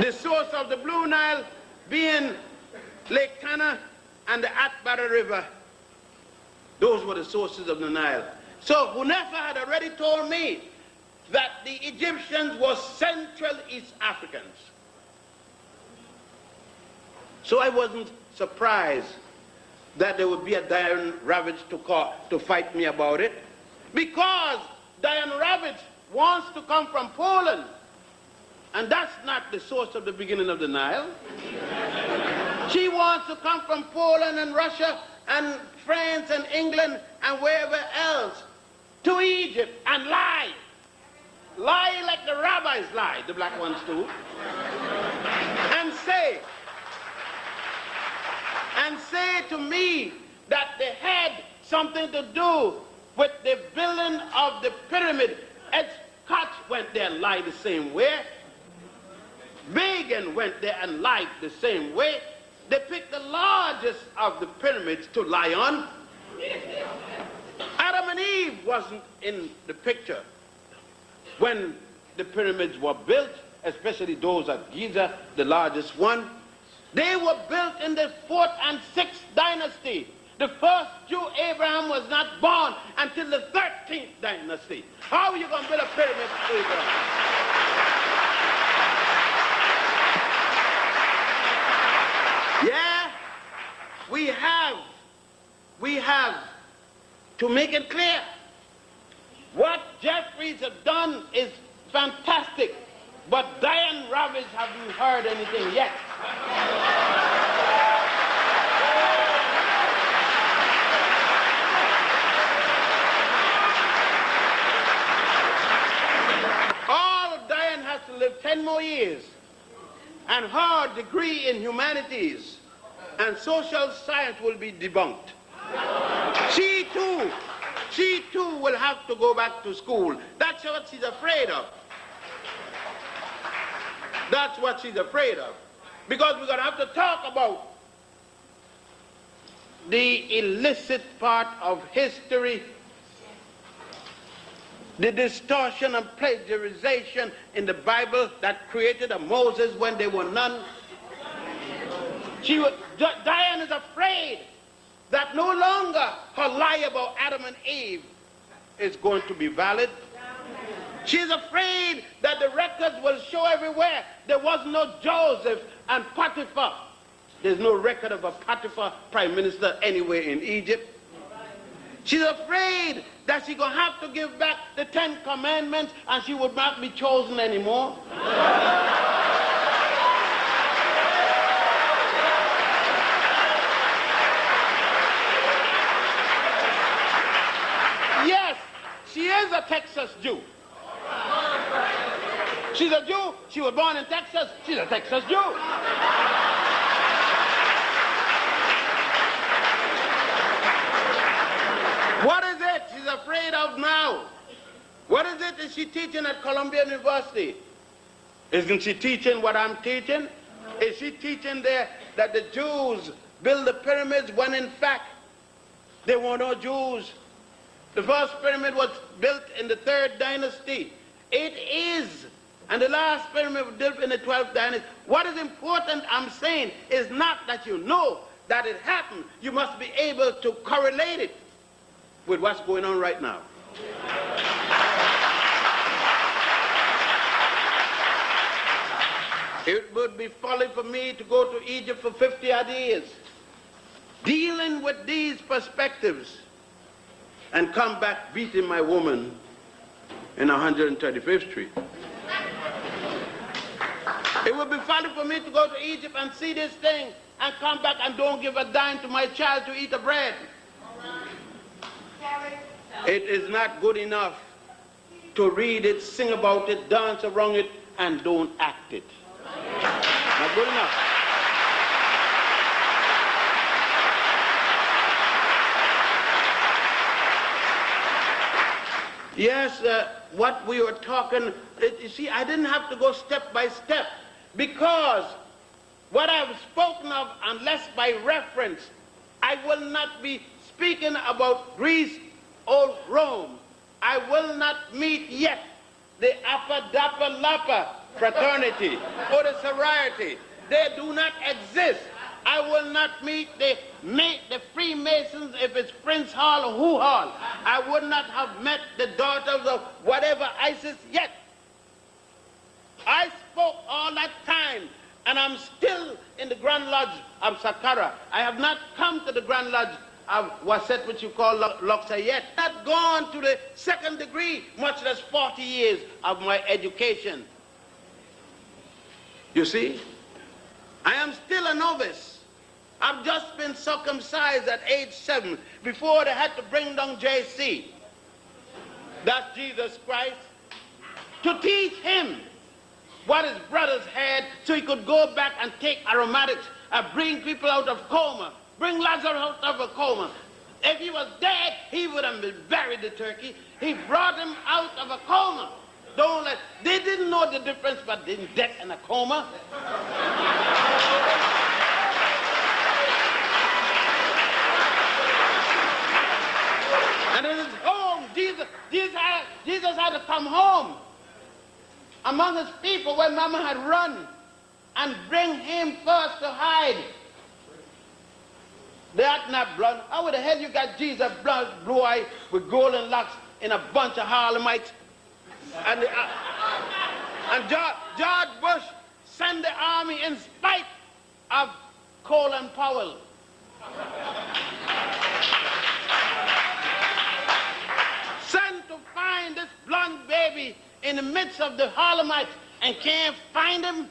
The source of the Blue Nile being Lake Tana and the Atbara River. Those were the sources of the Nile. So Hunefa had already told me that the Egyptians were Central East Africans. So I wasn't surprised that there would be a Diane Ravage to fight me about it, because Diane Ravage wants to come from Poland, and that's not the source of the beginning of the Nile. She wants to come from Poland and Russia and France and England and wherever else to Egypt and lie. Lie like the rabbis lie, the black ones do, and say to me that they had something to do with the building of the pyramid. Ed Koch went there and lied the same way. Begin went there and lied the same way. They picked the largest of the pyramids to lie on. Adam and Eve wasn't in the picture when the pyramids were built, especially those at Giza, the largest one. They were built in the 4th and 6th dynasty. The first Jew, Abraham, was not born until the 13th dynasty. How are you going to build a pyramid for Abraham? Yeah, we have to make it clear. What Jeffries have done is fantastic, but Diane Ravage haven't heard anything yet. 10 more years, and her degree in humanities and social science will be debunked. She too will have to go back to school. That's what she's afraid of. That's what she's afraid of. Because we're going to have to talk about the illicit part of history, the distortion and plagiarization in the Bible that created a Moses when there were none. Diane is afraid that no longer her lie about Adam and Eve is going to be valid. She's afraid that the records will show everywhere there was no Joseph and Potiphar. There's no record of a Potiphar prime minister anywhere in Egypt. She's afraid that she's going to have to give back the 10 Commandments and she would not be chosen anymore. Yes, she is a Texas Jew. She's a Jew. She was born in Texas. She's a Texas Jew. What is it she's afraid of now? What is it that she's teaching at Columbia University? Isn't she teaching what I'm teaching? Is she teaching there that the Jews built the pyramids when in fact there were no Jews? The first pyramid was built in the 3rd dynasty. It is. And the last pyramid was built in the 12th dynasty. What is important, I'm saying, is not that you know that it happened. You must be able to correlate it with what's going on right now. It would be folly for me to go to Egypt for 50 odd years, dealing with these perspectives, and come back beating my woman in 135th Street. It would be folly for me to go to Egypt and see this thing and come back and don't give a dime to my child to eat the bread. It is not good enough to read it, sing about it, dance around it, and don't act it. Not good enough. Yes, what we were talking, you see, I didn't have to go step by step, because what I've spoken of, unless by reference, I will not be speaking about Greece or Rome. I will not meet yet the Appa Dappa Lappa fraternity or the sorority. They do not exist. I will not meet the Freemasons if it's Prince Hall or Who Hall. I would not have met the daughters of whatever ISIS yet. I spoke all that time, and I'm still in the Grand Lodge of Saqqara. I have not come to the Grand Lodge of Waset, which you call Luxor yet. Not gone to the 2nd degree, much less 40 years of my education. You see, I am still a novice. I've just been circumcised at age 7 before they had to bring down JC. That's Jesus Christ. To teach him what his brothers had so he could go back and take aromatics and bring people out of coma, bring Lazarus out of a coma. If he was dead, he would have buried the turkey. He brought him out of a coma. They didn't know the difference between death and a coma. And in his home, Jesus had to come home among his people when Mama had run and bring him first to hide. They had not blood. How the hell you got Jesus blue eye with golden locks in a bunch of Harlemites? And George Bush sent the army in spite of Colin Powell. Sent to find this blonde baby in the midst of the Harlemites and can't find him.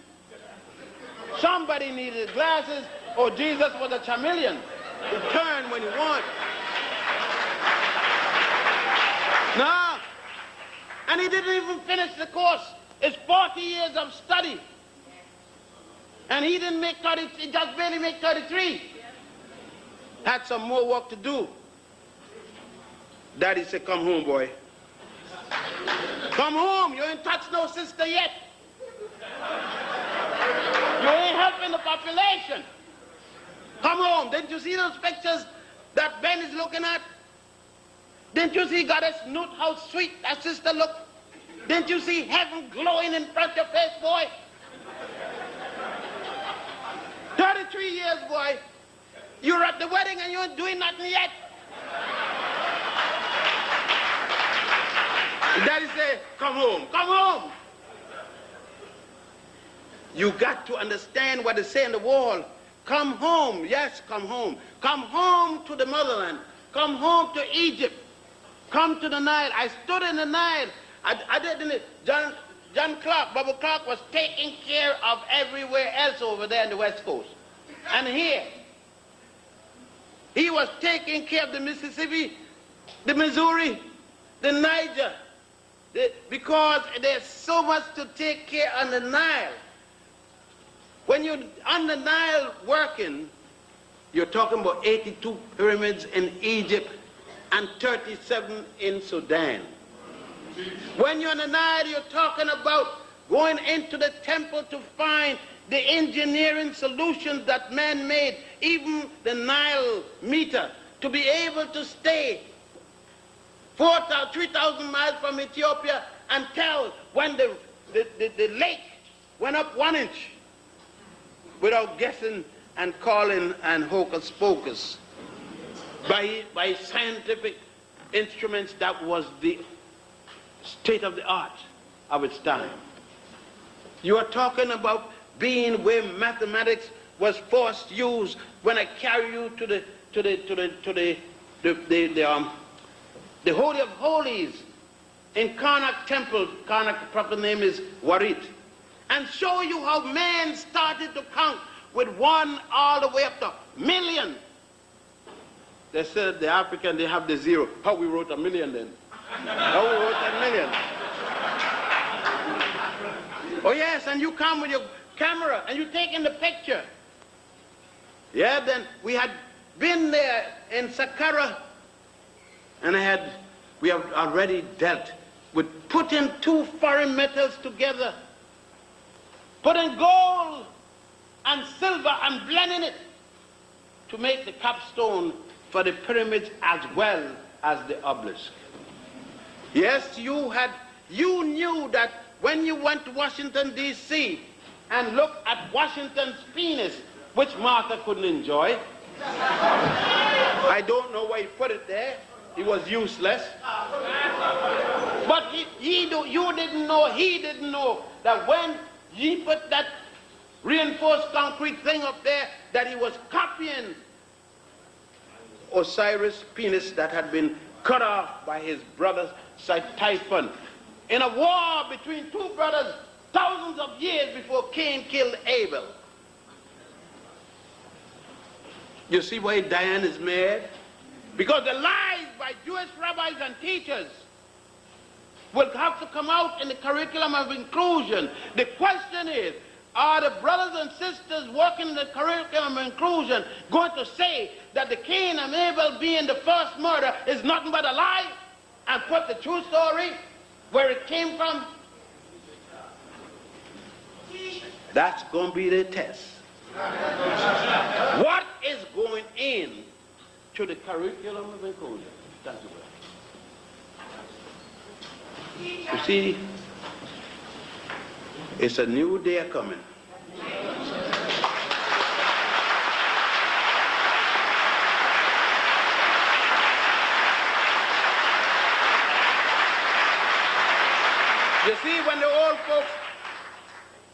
Somebody needed glasses, or Jesus was a chameleon. He turned when he wanted. No. And he didn't even finish the course. It's 40 years years of study. And he didn't make 30, he just barely made 33. Had some more work to do. Daddy said, come home, boy. Come home, you ain't touched no sister yet. You ain't helping the population. Come home. Didn't you see those pictures that Ben is looking at? Didn't you see Goddess Nut, how sweet that sister looked? Didn't you see heaven glowing in front of your face, boy? 33 years, boy. You're at the wedding and you ain't doing nothing yet. Daddy said, come home, come home. You got to understand what they say in the wall. Come home, yes, come home. Come home to the motherland. Come home to Egypt. Come to the Nile. I stood in the Nile. I didn't. John Clark, Bubba Clark was taking care of everywhere else over there in the West Coast. And here, he was taking care of the Mississippi, the Missouri, the Niger, because there's so much to take care on the Nile. When you're on the Nile working, you're talking about 82 pyramids in Egypt and 37 in Sudan. When you're on the Nile, you're talking about going into the temple to find the engineering solutions that man made, even the Nile meter, to be able to stay 3,000 miles from Ethiopia and tell when the lake went up 1 inch without guessing and calling and hocus pocus by scientific instruments that was the state of the art of its time. You are talking about being where mathematics was first used. When I carry you to the Holy of Holies in Karnak Temple, Karnak, the proper name is Warit, and show you how man started to count with 1 all the way up to million. They said the African, they have the 0. How we wrote 1 million then? How we wrote 1 million? Oh yes, and you come with your camera and you taking the picture. Yeah, then we had been there in Saqqara, and we have already dealt with putting 2 foreign metals together, putting gold and silver and blending it to make the capstone for the pyramids as well as the obelisk. Yes, you knew that when you went to Washington, D.C. and looked at Washington's penis, which Martha couldn't enjoy. I don't know why he put it there. It was useless. But you didn't know, he didn't know that when he put that reinforced concrete thing up there, that he was copying Osiris' penis that had been cut off by his brother Typhon in a war between 2 brothers thousands of years before Cain killed Abel. You see why Diane is mad? Because the lies by Jewish rabbis and teachers will have to come out in the curriculum of inclusion. The question is, are the brothers and sisters working in the curriculum of inclusion going to say that the Cain and Abel being the first murder is nothing but a lie, and put the true story where it came from? That's going to be the test. What is going in to the curriculum of inclusion? That's the way. You see, it's a new day coming. You see, when the old folks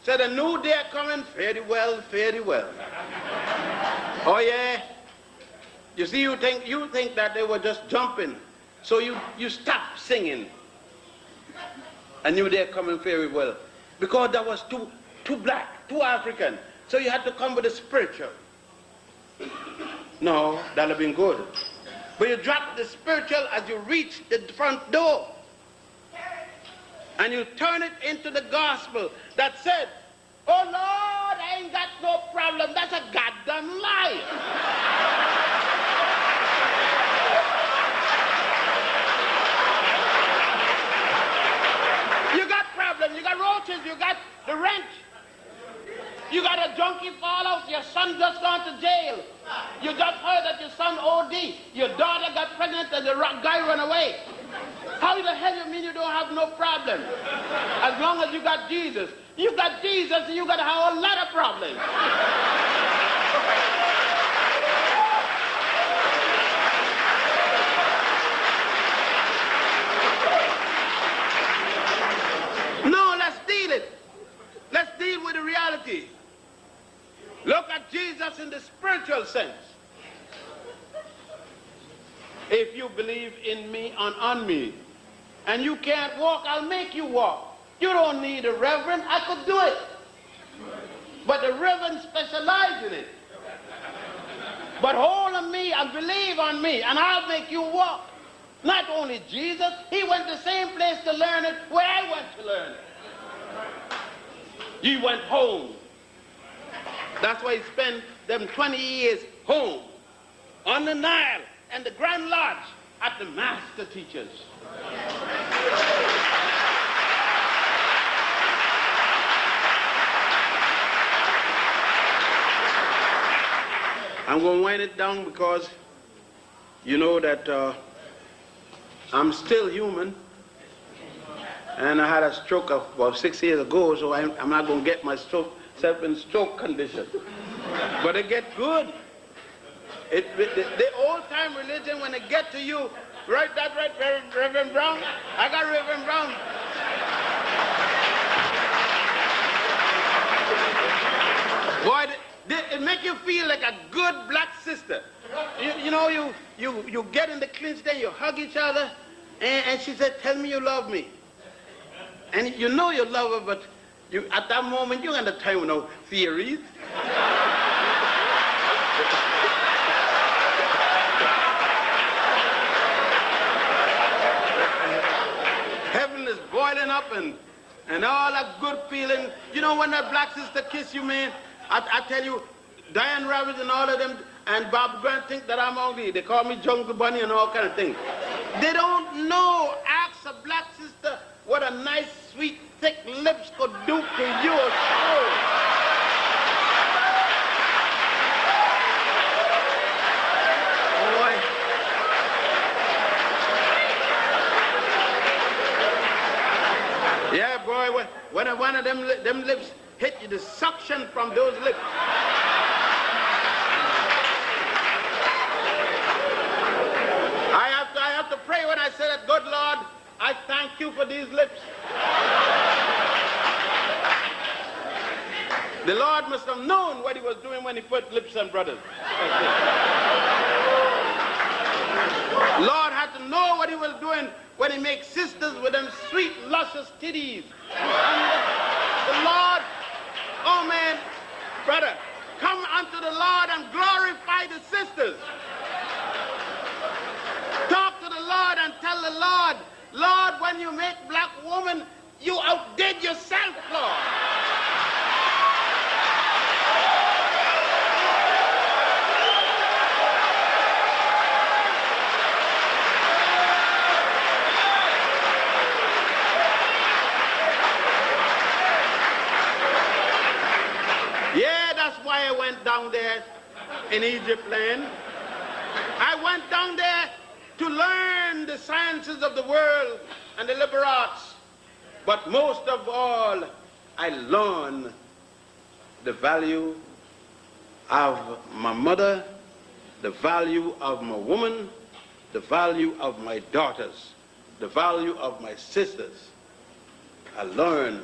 said a new day coming, fairly well, fairly well. Oh yeah. You see, you think that they were just jumping, so you stop singing. A new day coming very well, because that was too black, too African. So you had to come with a spiritual. No, that'd have been good. But you drop the spiritual as you reach the front door. and you turn it into the gospel that said, oh Lord, I ain't got no problem, that's a goddamn lie. You got problems, you got roaches, you got the rent. You got a junkie fall out, your son just gone to jail. You just heard that your son OD, your daughter got pregnant and the guy run away. How the hell you mean you don't have no problem? As long as you got Jesus. You got Jesus and you got a whole lot of problems. No, let's deal it. Let's deal with the reality. Look at Jesus in the spiritual sense. If you believe in me and on me, and you can't walk, I'll make you walk. You don't need a reverend, I could do it. But the reverend specializes in it. But hold on me and believe on me, and I'll make you walk. Not only Jesus, he went the same place to learn it where I went to learn it. He went home. That's why he spent them 20 years home, on the Nile and the Grand Lodge at the master teachers. I'm going to wind it down because you know that I'm still human, and I had a stroke about 6 years ago, so I'm not going to get myself in stroke condition. But it get good. The old-time religion, when it get to you, right, Reverend Brown? I got Reverend Brown. Boy, it make you feel like a good black sister. You know, you get in the clinch, then you hug each other, and she said, tell me you love me. And you know you love her, but at that moment, you ain't got time with no theories. Heaven is boiling up and all that good feeling. You know when that black sister kiss you, man, I tell you, Diane Ravage and all of them, and Bob Grant think that I'm ugly. They call me Jungle Bunny and all kind of things. They don't know. Ask a black sister what a nice, sweet, thick lips could do to your soul. Boy. Yeah, boy, when one of them lips hit you, the suction from those lips. I have to pray when I say that, good Lord, I thank you for these lips. The Lord must have known what he was doing when he put lips on brothers. Lord had to know what he was doing when he makes sisters with them sweet, luscious titties. And the Lord, oh man, brother, come unto the Lord and glorify the sisters. Talk to the Lord and tell the Lord, Lord, when you make black woman, you outdid yourself, Lord. Yeah, that's why I went down there in Egypt land. I went down there to learn the sciences of the world and the liberal arts. But most of all, I learned the value of my mother, the value of my woman, the value of my daughters, the value of my sisters. I learned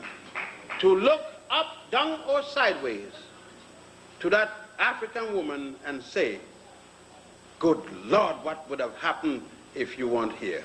to look up, down, or sideways to that African woman and say, good Lord, what would have happened if you weren't here?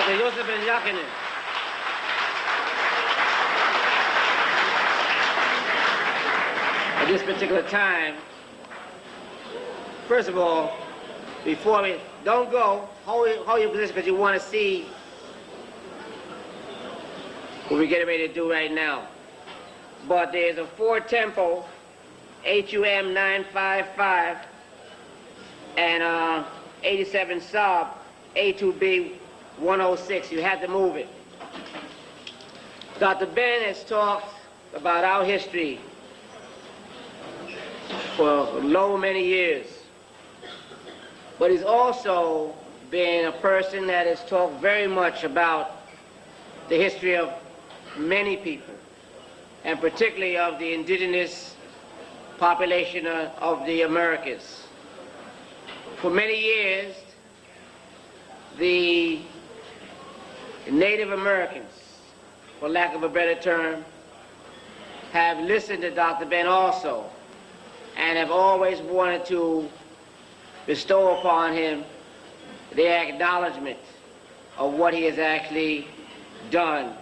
Dr. Yosef and Jochannan. At this particular time, first of all, before we, don't go, hold your position because you want to see what we're getting ready to do right now. But there's a 4-tempo HUM 955 and 87 Saab A2B 106. You have to move it. Dr. Ben has talked about our history for many years. But he's also been a person that has talked very much about the history of many people, and particularly of the indigenous population of the Americas. For many years, the Native Americans, for lack of a better term, have listened to Dr. Ben also, and have always wanted to bestow upon him the acknowledgement of what he has actually done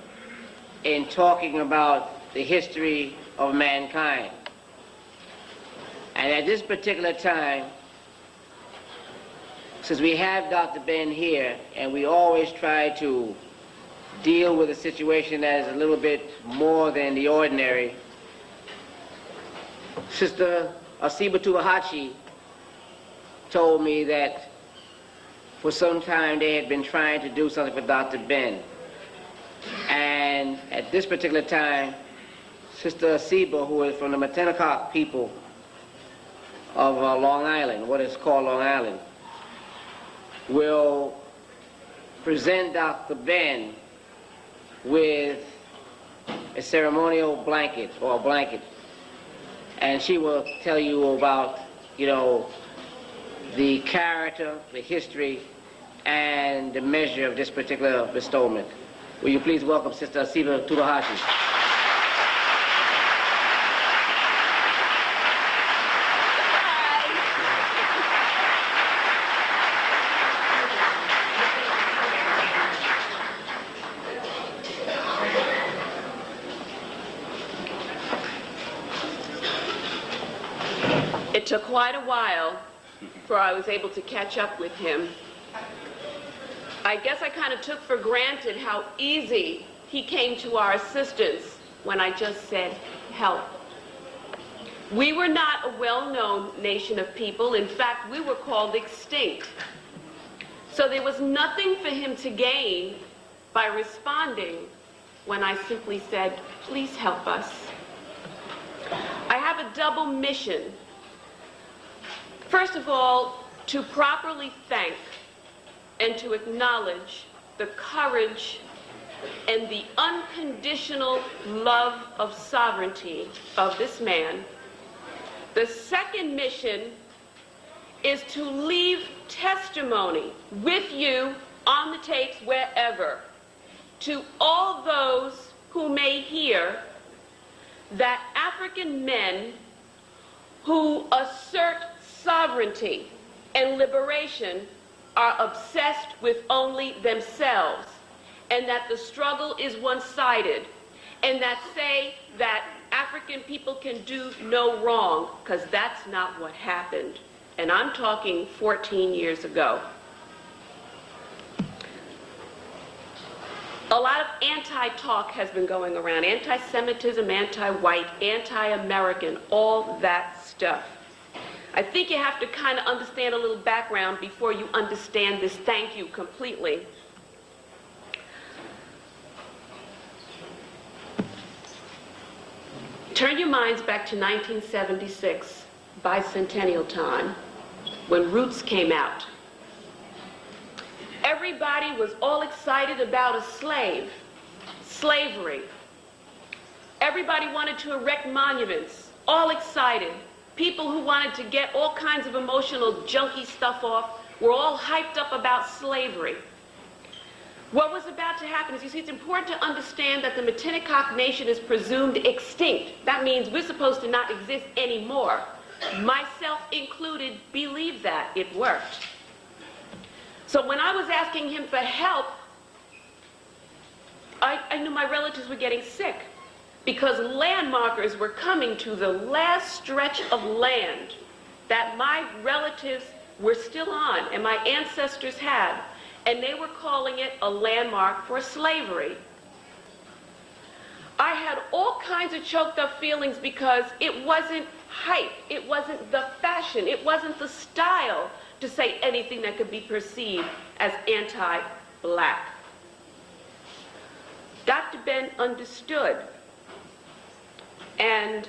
in talking about the history of mankind. And at this particular time, since we have Dr. Ben here, and we always try to deal with a situation that is a little bit more than the ordinary, Sister Asiba Tubahachi told me that for some time they had been trying to do something for Dr. Ben. And at this particular time, Sister Asiba, who is from the Matinacock people of Long Island, what is called Long Island, will present Dr. Ben with a ceremonial blanket, or a blanket. And she will tell you about, the character, the history, and the measure of this particular bestowment. Will you please welcome Sister Asiba Tubahachi. It took quite a while before I was able to catch up with him. I guess I kind of took for granted how easy he came to our assistance when I just said, help. We were not a well-known nation of people. In fact, we were called extinct. So there was nothing for him to gain by responding when I simply said, please help us. I have a double mission. First of all, to properly thank and to acknowledge the courage and the unconditional love of sovereignty of this man. The second mission is to leave testimony with you on the tapes wherever, to all those who may hear that African men who assert sovereignty and liberation are obsessed with only themselves, and that the struggle is one-sided, and that say that African people can do no wrong, because that's not what happened. And I'm talking 14 years ago. A lot of anti-talk has been going around, anti-Semitism, anti-white, anti-American, all that stuff. I think you have to kind of understand a little background before you understand this thank you completely. Turn your minds back to 1976, bicentennial time, when Roots came out. Everybody was all excited about a slave, slavery. Everybody wanted to erect monuments, all excited. People who wanted to get all kinds of emotional junky stuff off were all hyped up about slavery. What was about to happen is, you see, it's important to understand that the Matinacock Nation is presumed extinct. That means we're supposed to not exist anymore. Myself included believe that. It worked. So when I was asking him for help I knew my relatives were getting sick because landmarkers were coming to the last stretch of land that my relatives were still on and my ancestors had, and they were calling it a landmark for slavery. I had all kinds of choked up feelings because it wasn't hype, it wasn't the fashion, it wasn't the style to say anything that could be perceived as anti-black. Dr. Ben understood. And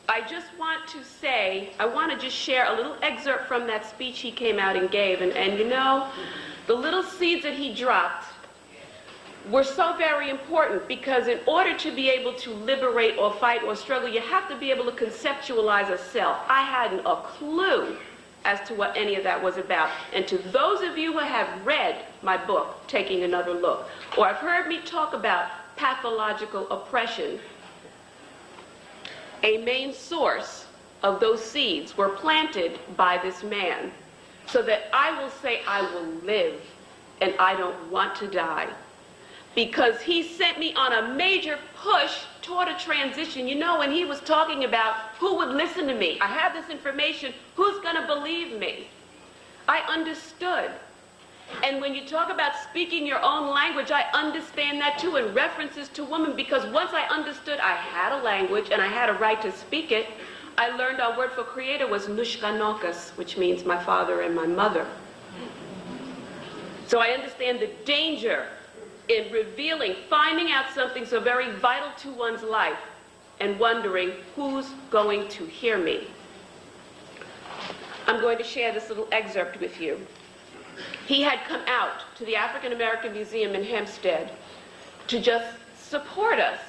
I just want to say, I want to just share a little excerpt from that speech he came out and gave. And you know, the little seeds that he dropped were so very important, because in order to be able to liberate or fight or struggle, you have to be able to conceptualize a self. I hadn't a clue as to what any of that was about. And to those of you who have read my book, Taking Another Look, or have heard me talk about pathological oppression, a main source of those seeds were planted by this man, so that I will say I will live and I don't want to die. Because he sent me on a major push toward a transition. You know, when he was talking about who would listen to me, I have this information, who's going to believe me? I understood. And when you talk about speaking your own language, I understand that too, in references to women, because once I understood I had a language and I had a right to speak it, I learned our word for creator was nushkanokas, which means my father and my mother. So I understand the danger in revealing, finding out something so very vital to one's life and wondering who's going to hear me. I'm going to share this little excerpt with you. He had come out to the African American Museum in Hempstead to just support us.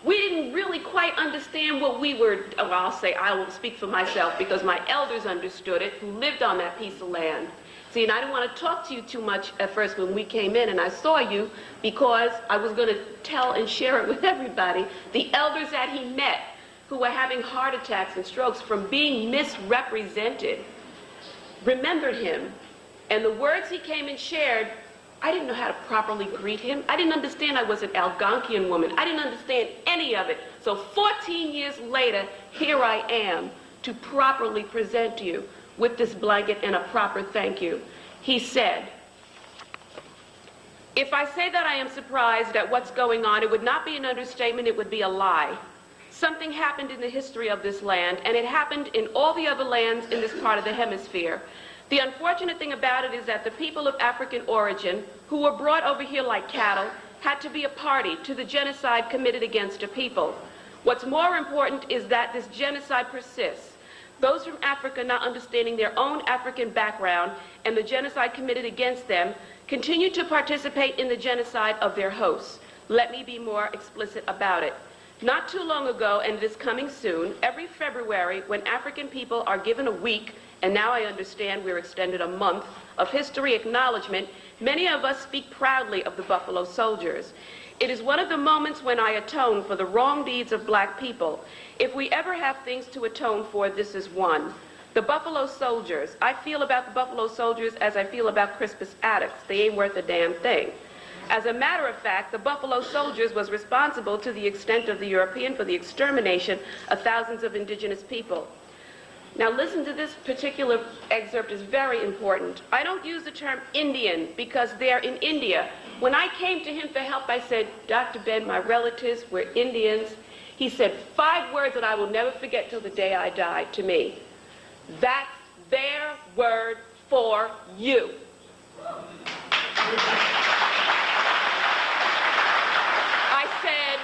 We didn't really quite understand what we were, well, I'll say I will speak for myself because my elders understood it, who lived on that piece of land. See, and I didn't want to talk to you too much at first when we came in and I saw you, because I was going to tell and share it with everybody. The elders that he met who were having heart attacks and strokes from being misrepresented remembered him. And the words he came and shared, I didn't know how to properly greet him. I didn't understand I was an Algonquian woman. I didn't understand any of it. So 14 years later, here I am to properly present you with this blanket and a proper thank you. He said, if I say that I am surprised at what's going on, it would not be an understatement, it would be a lie. Something happened in the history of this land, and it happened in all the other lands in this part of the hemisphere. The unfortunate thing about it is that the people of African origin, who were brought over here like cattle, had to be a party to the genocide committed against a people. What's more important is that this genocide persists. Those from Africa, not understanding their own African background and the genocide committed against them, continue to participate in the genocide of their hosts. Let me be more explicit about it. Not too long ago, and it is coming soon, every February, when African people are given a week, and now I understand we're extended a month, of history acknowledgement, many of us speak proudly of the Buffalo Soldiers. It is one of the moments when I atone for the wrong deeds of black people. If we ever have things to atone for, this is one. The Buffalo Soldiers. I feel about the Buffalo Soldiers as I feel about Crispus Attucks. They ain't worth a damn thing. As a matter of fact, the Buffalo Soldiers was responsible to the extent of the European for the extermination of thousands of indigenous people. Now listen to this particular excerpt, is very important. I don't use the term Indian because they're in India. When I came to him for help, I said, Dr. Ben, my relatives were Indians. He said 5 words that I will never forget till the day I die to me. That's their word for you. I said,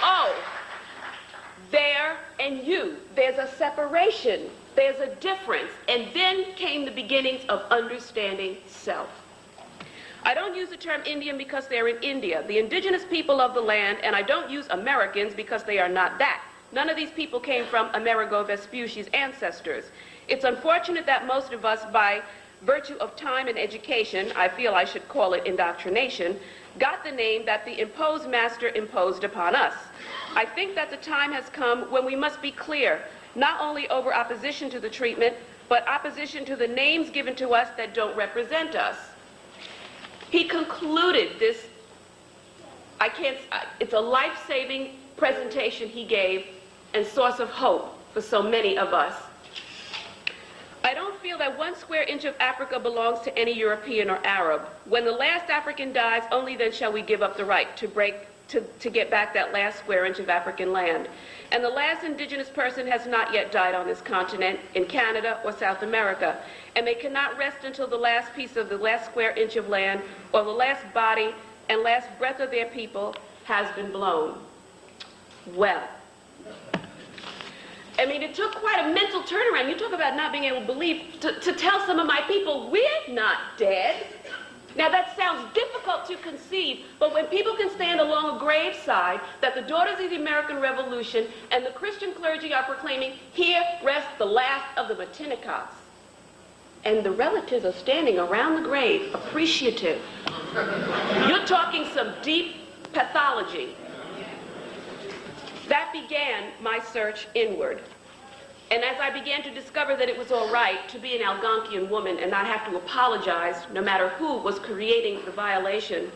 oh, there and you. There's a separation. There's a difference. And then came the beginnings of understanding self. I don't use the term Indian because they're in India, the indigenous people of the land, and I don't use Americans because they are not that. None of these people came from Amerigo Vespucci's ancestors. It's unfortunate that most of us, by virtue of time and education, I feel I should call it indoctrination, got the name that the imposed master imposed upon us. I think that the time has come when we must be clear, not only over opposition to the treatment, but opposition to the names given to us that don't represent us. He concluded this, it's a life-saving presentation he gave and source of hope for so many of us. I don't feel that 1 square inch of Africa belongs to any European or Arab. When the last African dies, only then shall we give up the right to get back that last square inch of African land. And the last indigenous person has not yet died on this continent, in Canada or South America. And they cannot rest until the last piece of the last square inch of land or the last body and last breath of their people has been blown. Well, I mean, it took quite a mental turnaround. You talk about not being able to believe, to tell some of my people, we're not dead. Now that sounds difficult to conceive, but when people can stand along a graveside that the daughters of the American Revolution and the Christian clergy are proclaiming, here rests the last of the Matinicas, and the relatives are standing around the grave, appreciative. You're talking some deep pathology. That began my search inward. And as I began to discover that it was all right to be an Algonquian woman and not have to apologize no matter who was creating the violation,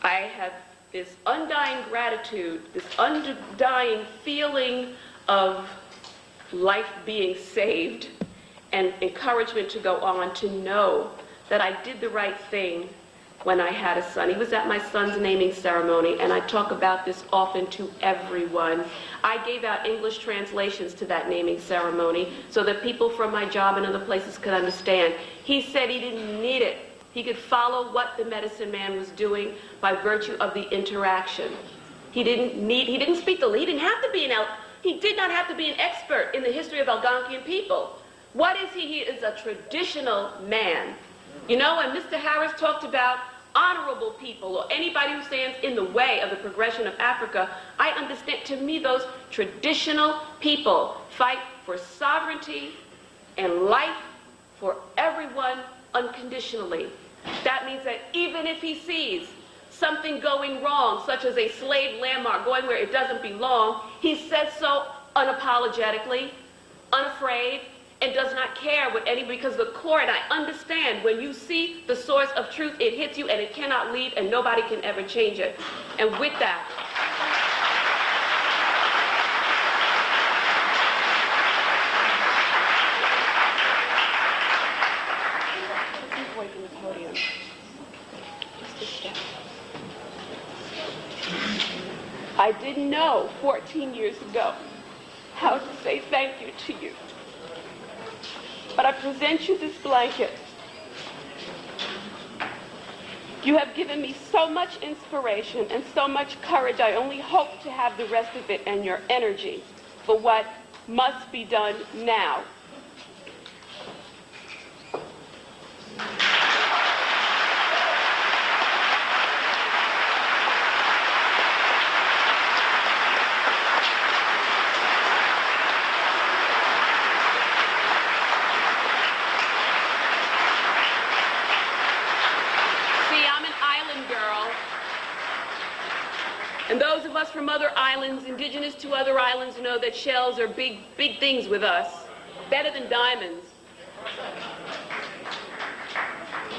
I have this undying gratitude, this undying feeling of life being saved and encouragement to go on, to know that I did the right thing when I had a son. He was at my son's naming ceremony, and I talk about this often to everyone. I gave out English translations to that naming ceremony so that people from my job and other places could understand. He said he didn't need it. He could follow what the medicine man was doing by virtue of the interaction. He didn't speak the, he didn't have to be he did not have to be an expert in the history of Algonquian people. What is he? He is a traditional man. You know, when Mr. Harris talked about honorable people or anybody who stands in the way of the progression of Africa, I understand, to me, those traditional people fight for sovereignty and life for everyone unconditionally. That means that even if he sees something going wrong, such as a slave landmark going where it doesn't belong, he says so unapologetically, unafraid, and does not care what anybody, because the core, and I understand, when you see the source of truth, it hits you and it cannot leave and nobody can ever change it. And with that, I didn't know 14 years ago how to say thank you to you. But I present you this blanket. You have given me so much inspiration and so much courage. I only hope to have the rest of it and your energy for what must be done now. And those of us from other islands, indigenous to other islands, know that shells are big, big things with us, better than diamonds.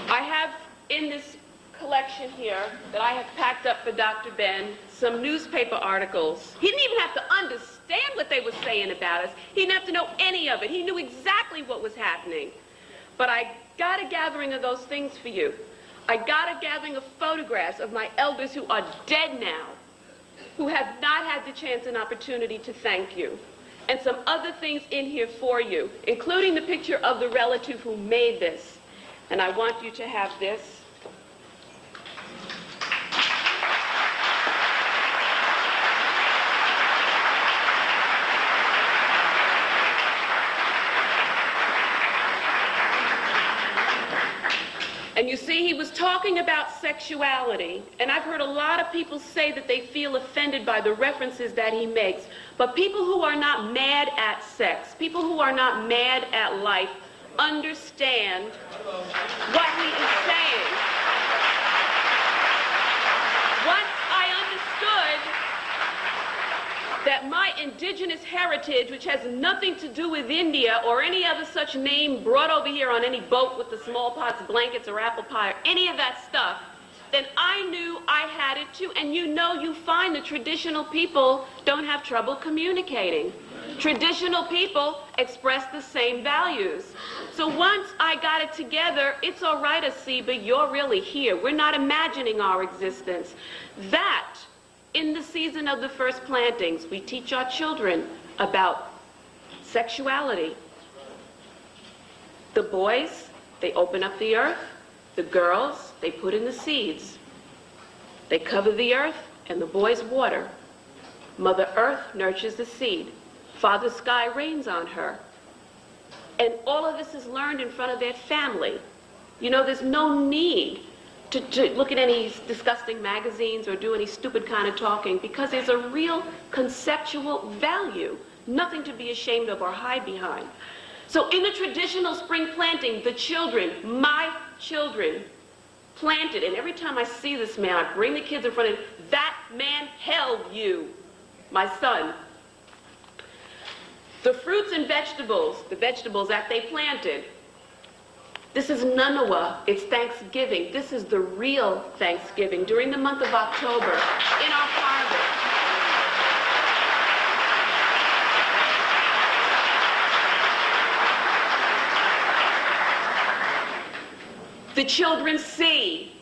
I have in this collection here that I have packed up for Dr. Ben some newspaper articles. He didn't even have to understand what they were saying about us. He didn't have to know any of it. He knew exactly what was happening. But I got a gathering of those things for you. I got a gathering of photographs of my elders who are dead now, who have not had the chance and opportunity to thank you. And some other things in here for you, including the picture of the relative who made this. And I want you to have this. And you see, he was talking about sexuality, and I've heard a lot of people say that they feel offended by the references that he makes. But people who are not mad at sex, people who are not mad at life, understand what he is saying. Once I understood that my indigenous heritage, which has nothing to do with India or any other such name brought over here on any boat with the smallpox blankets or apple pie or any of that stuff, then I knew I had it too. And you find the traditional people don't have trouble communicating. Traditional people express the same values. So once I got it together, it's all right, Asiba, you're really here. We're not imagining our existence. That, in the season of the first plantings, we teach our children about sexuality. The boys, they open up the earth. The girls, they put in the seeds. They cover the earth, and the boys water. Mother Earth nurtures the seed. Father Sky rains on her. And all of this is learned in front of their family. There's no need to look at any disgusting magazines or do any stupid kind of talking, because there's a real conceptual value, nothing to be ashamed of or hide behind. So in the traditional spring planting, the children, my children, planted, and every time I see this man, I bring the kids in front of him, that man held you, my son. The fruits and vegetables, the vegetables that they planted, this is Nanawa, it's Thanksgiving. This is the real Thanksgiving during the month of October in our harvest. The children see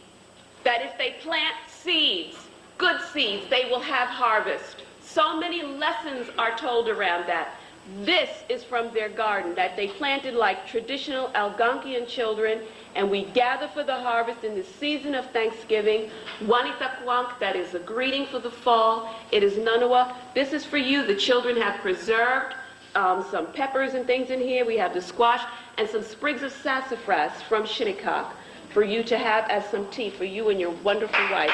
that if they plant seeds, good seeds, they will have harvest. So many lessons are told around that. This is from their garden that they planted like traditional Algonquian children, and we gather for the harvest in the season of Thanksgiving. Wanitakwunk, that is a greeting for the fall. It is Nanawa. This is for you. The children have preserved some peppers and things in here. We have the squash and some sprigs of sassafras from Shinnecock for you to have as some tea for you and your wonderful wife.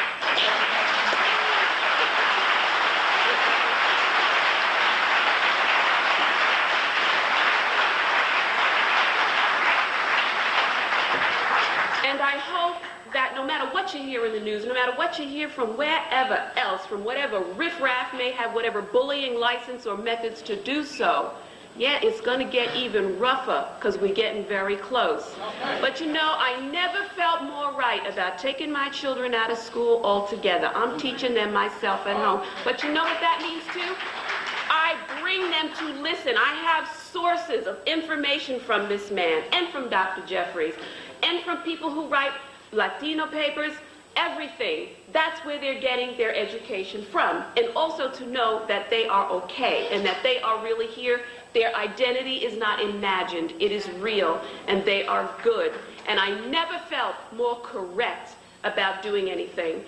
And I hope that no matter what you hear in the news, no matter what you hear from wherever else, from whatever riffraff may have whatever bullying license or methods to do so, yeah, it's going to get even rougher because we're getting very close. But I never felt more right about taking my children out of school altogether. I'm teaching them myself at home. But you know what that means too? I bring them to listen. I have sources of information from this man and from Dr. Jeffries and from people who write Latino papers, everything. That's where they're getting their education from. And also to know that they are okay and that they are really here. Their identity is not imagined, it is real, and they are good. And I never felt more correct about doing anything.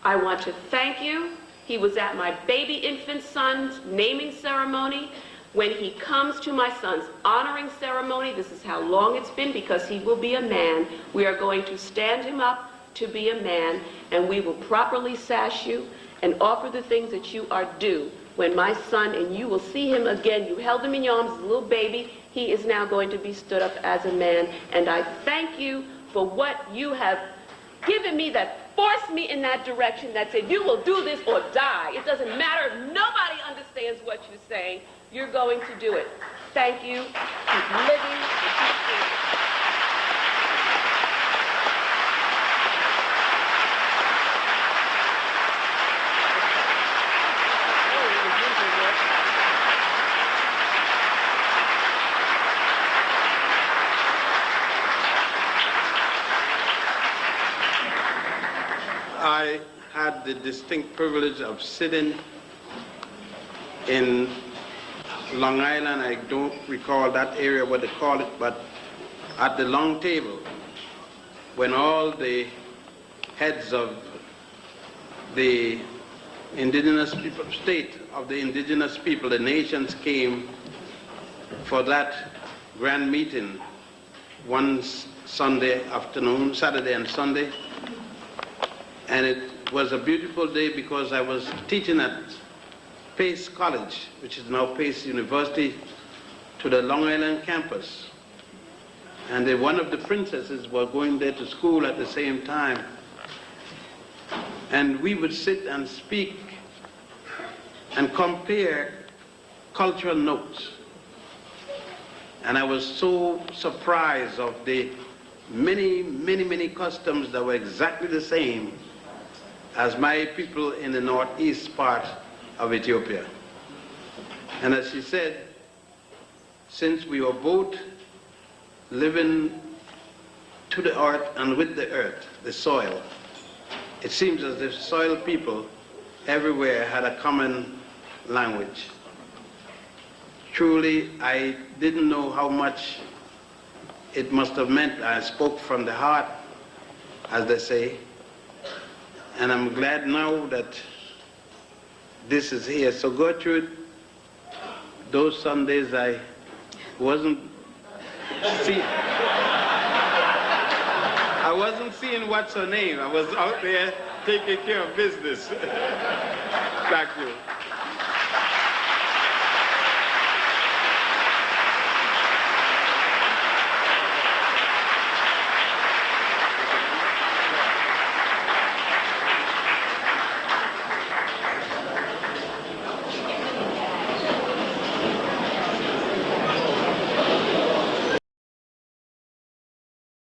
I want to thank you. He was at my baby infant son's naming ceremony. When he comes to my son's honoring ceremony, this is how long it's been, because he will be a man. We are going to stand him up to be a man, and we will properly sash you and offer the things that you are due. When my son, and you will see him again, you held him in your arms as a little baby, he is now going to be stood up as a man. And I thank you for what you have given me that forced me in that direction, that said, you will do this or die. It doesn't matter if nobody understands what you're saying, you're going to do it. Thank you. Keep living and keep living. I had the distinct privilege of sitting in Long Island. I don't recall that area, what they call it, but at the long table, when all the heads of the indigenous people, state of the indigenous people, the nations came for that grand meeting one Sunday afternoon, Saturday and Sunday. And it was a beautiful day because I was teaching at Pace College, which is now Pace University, to the Long Island campus. And one of the princesses were going there to school at the same time. And we would sit and speak and compare cultural notes. And I was so surprised of the many customs that were exactly the same as my people in the northeast part of Ethiopia. And as she said, since we were both living to the earth and with the earth, the soil, it seems as if soil people everywhere had a common language. Truly, I didn't know how much it must have meant. I spoke from the heart, as they say, and I'm glad now that this is here. So Gertrude, those Sundays I wasn't seeing what's her name. I was out there taking care of business. Thank you.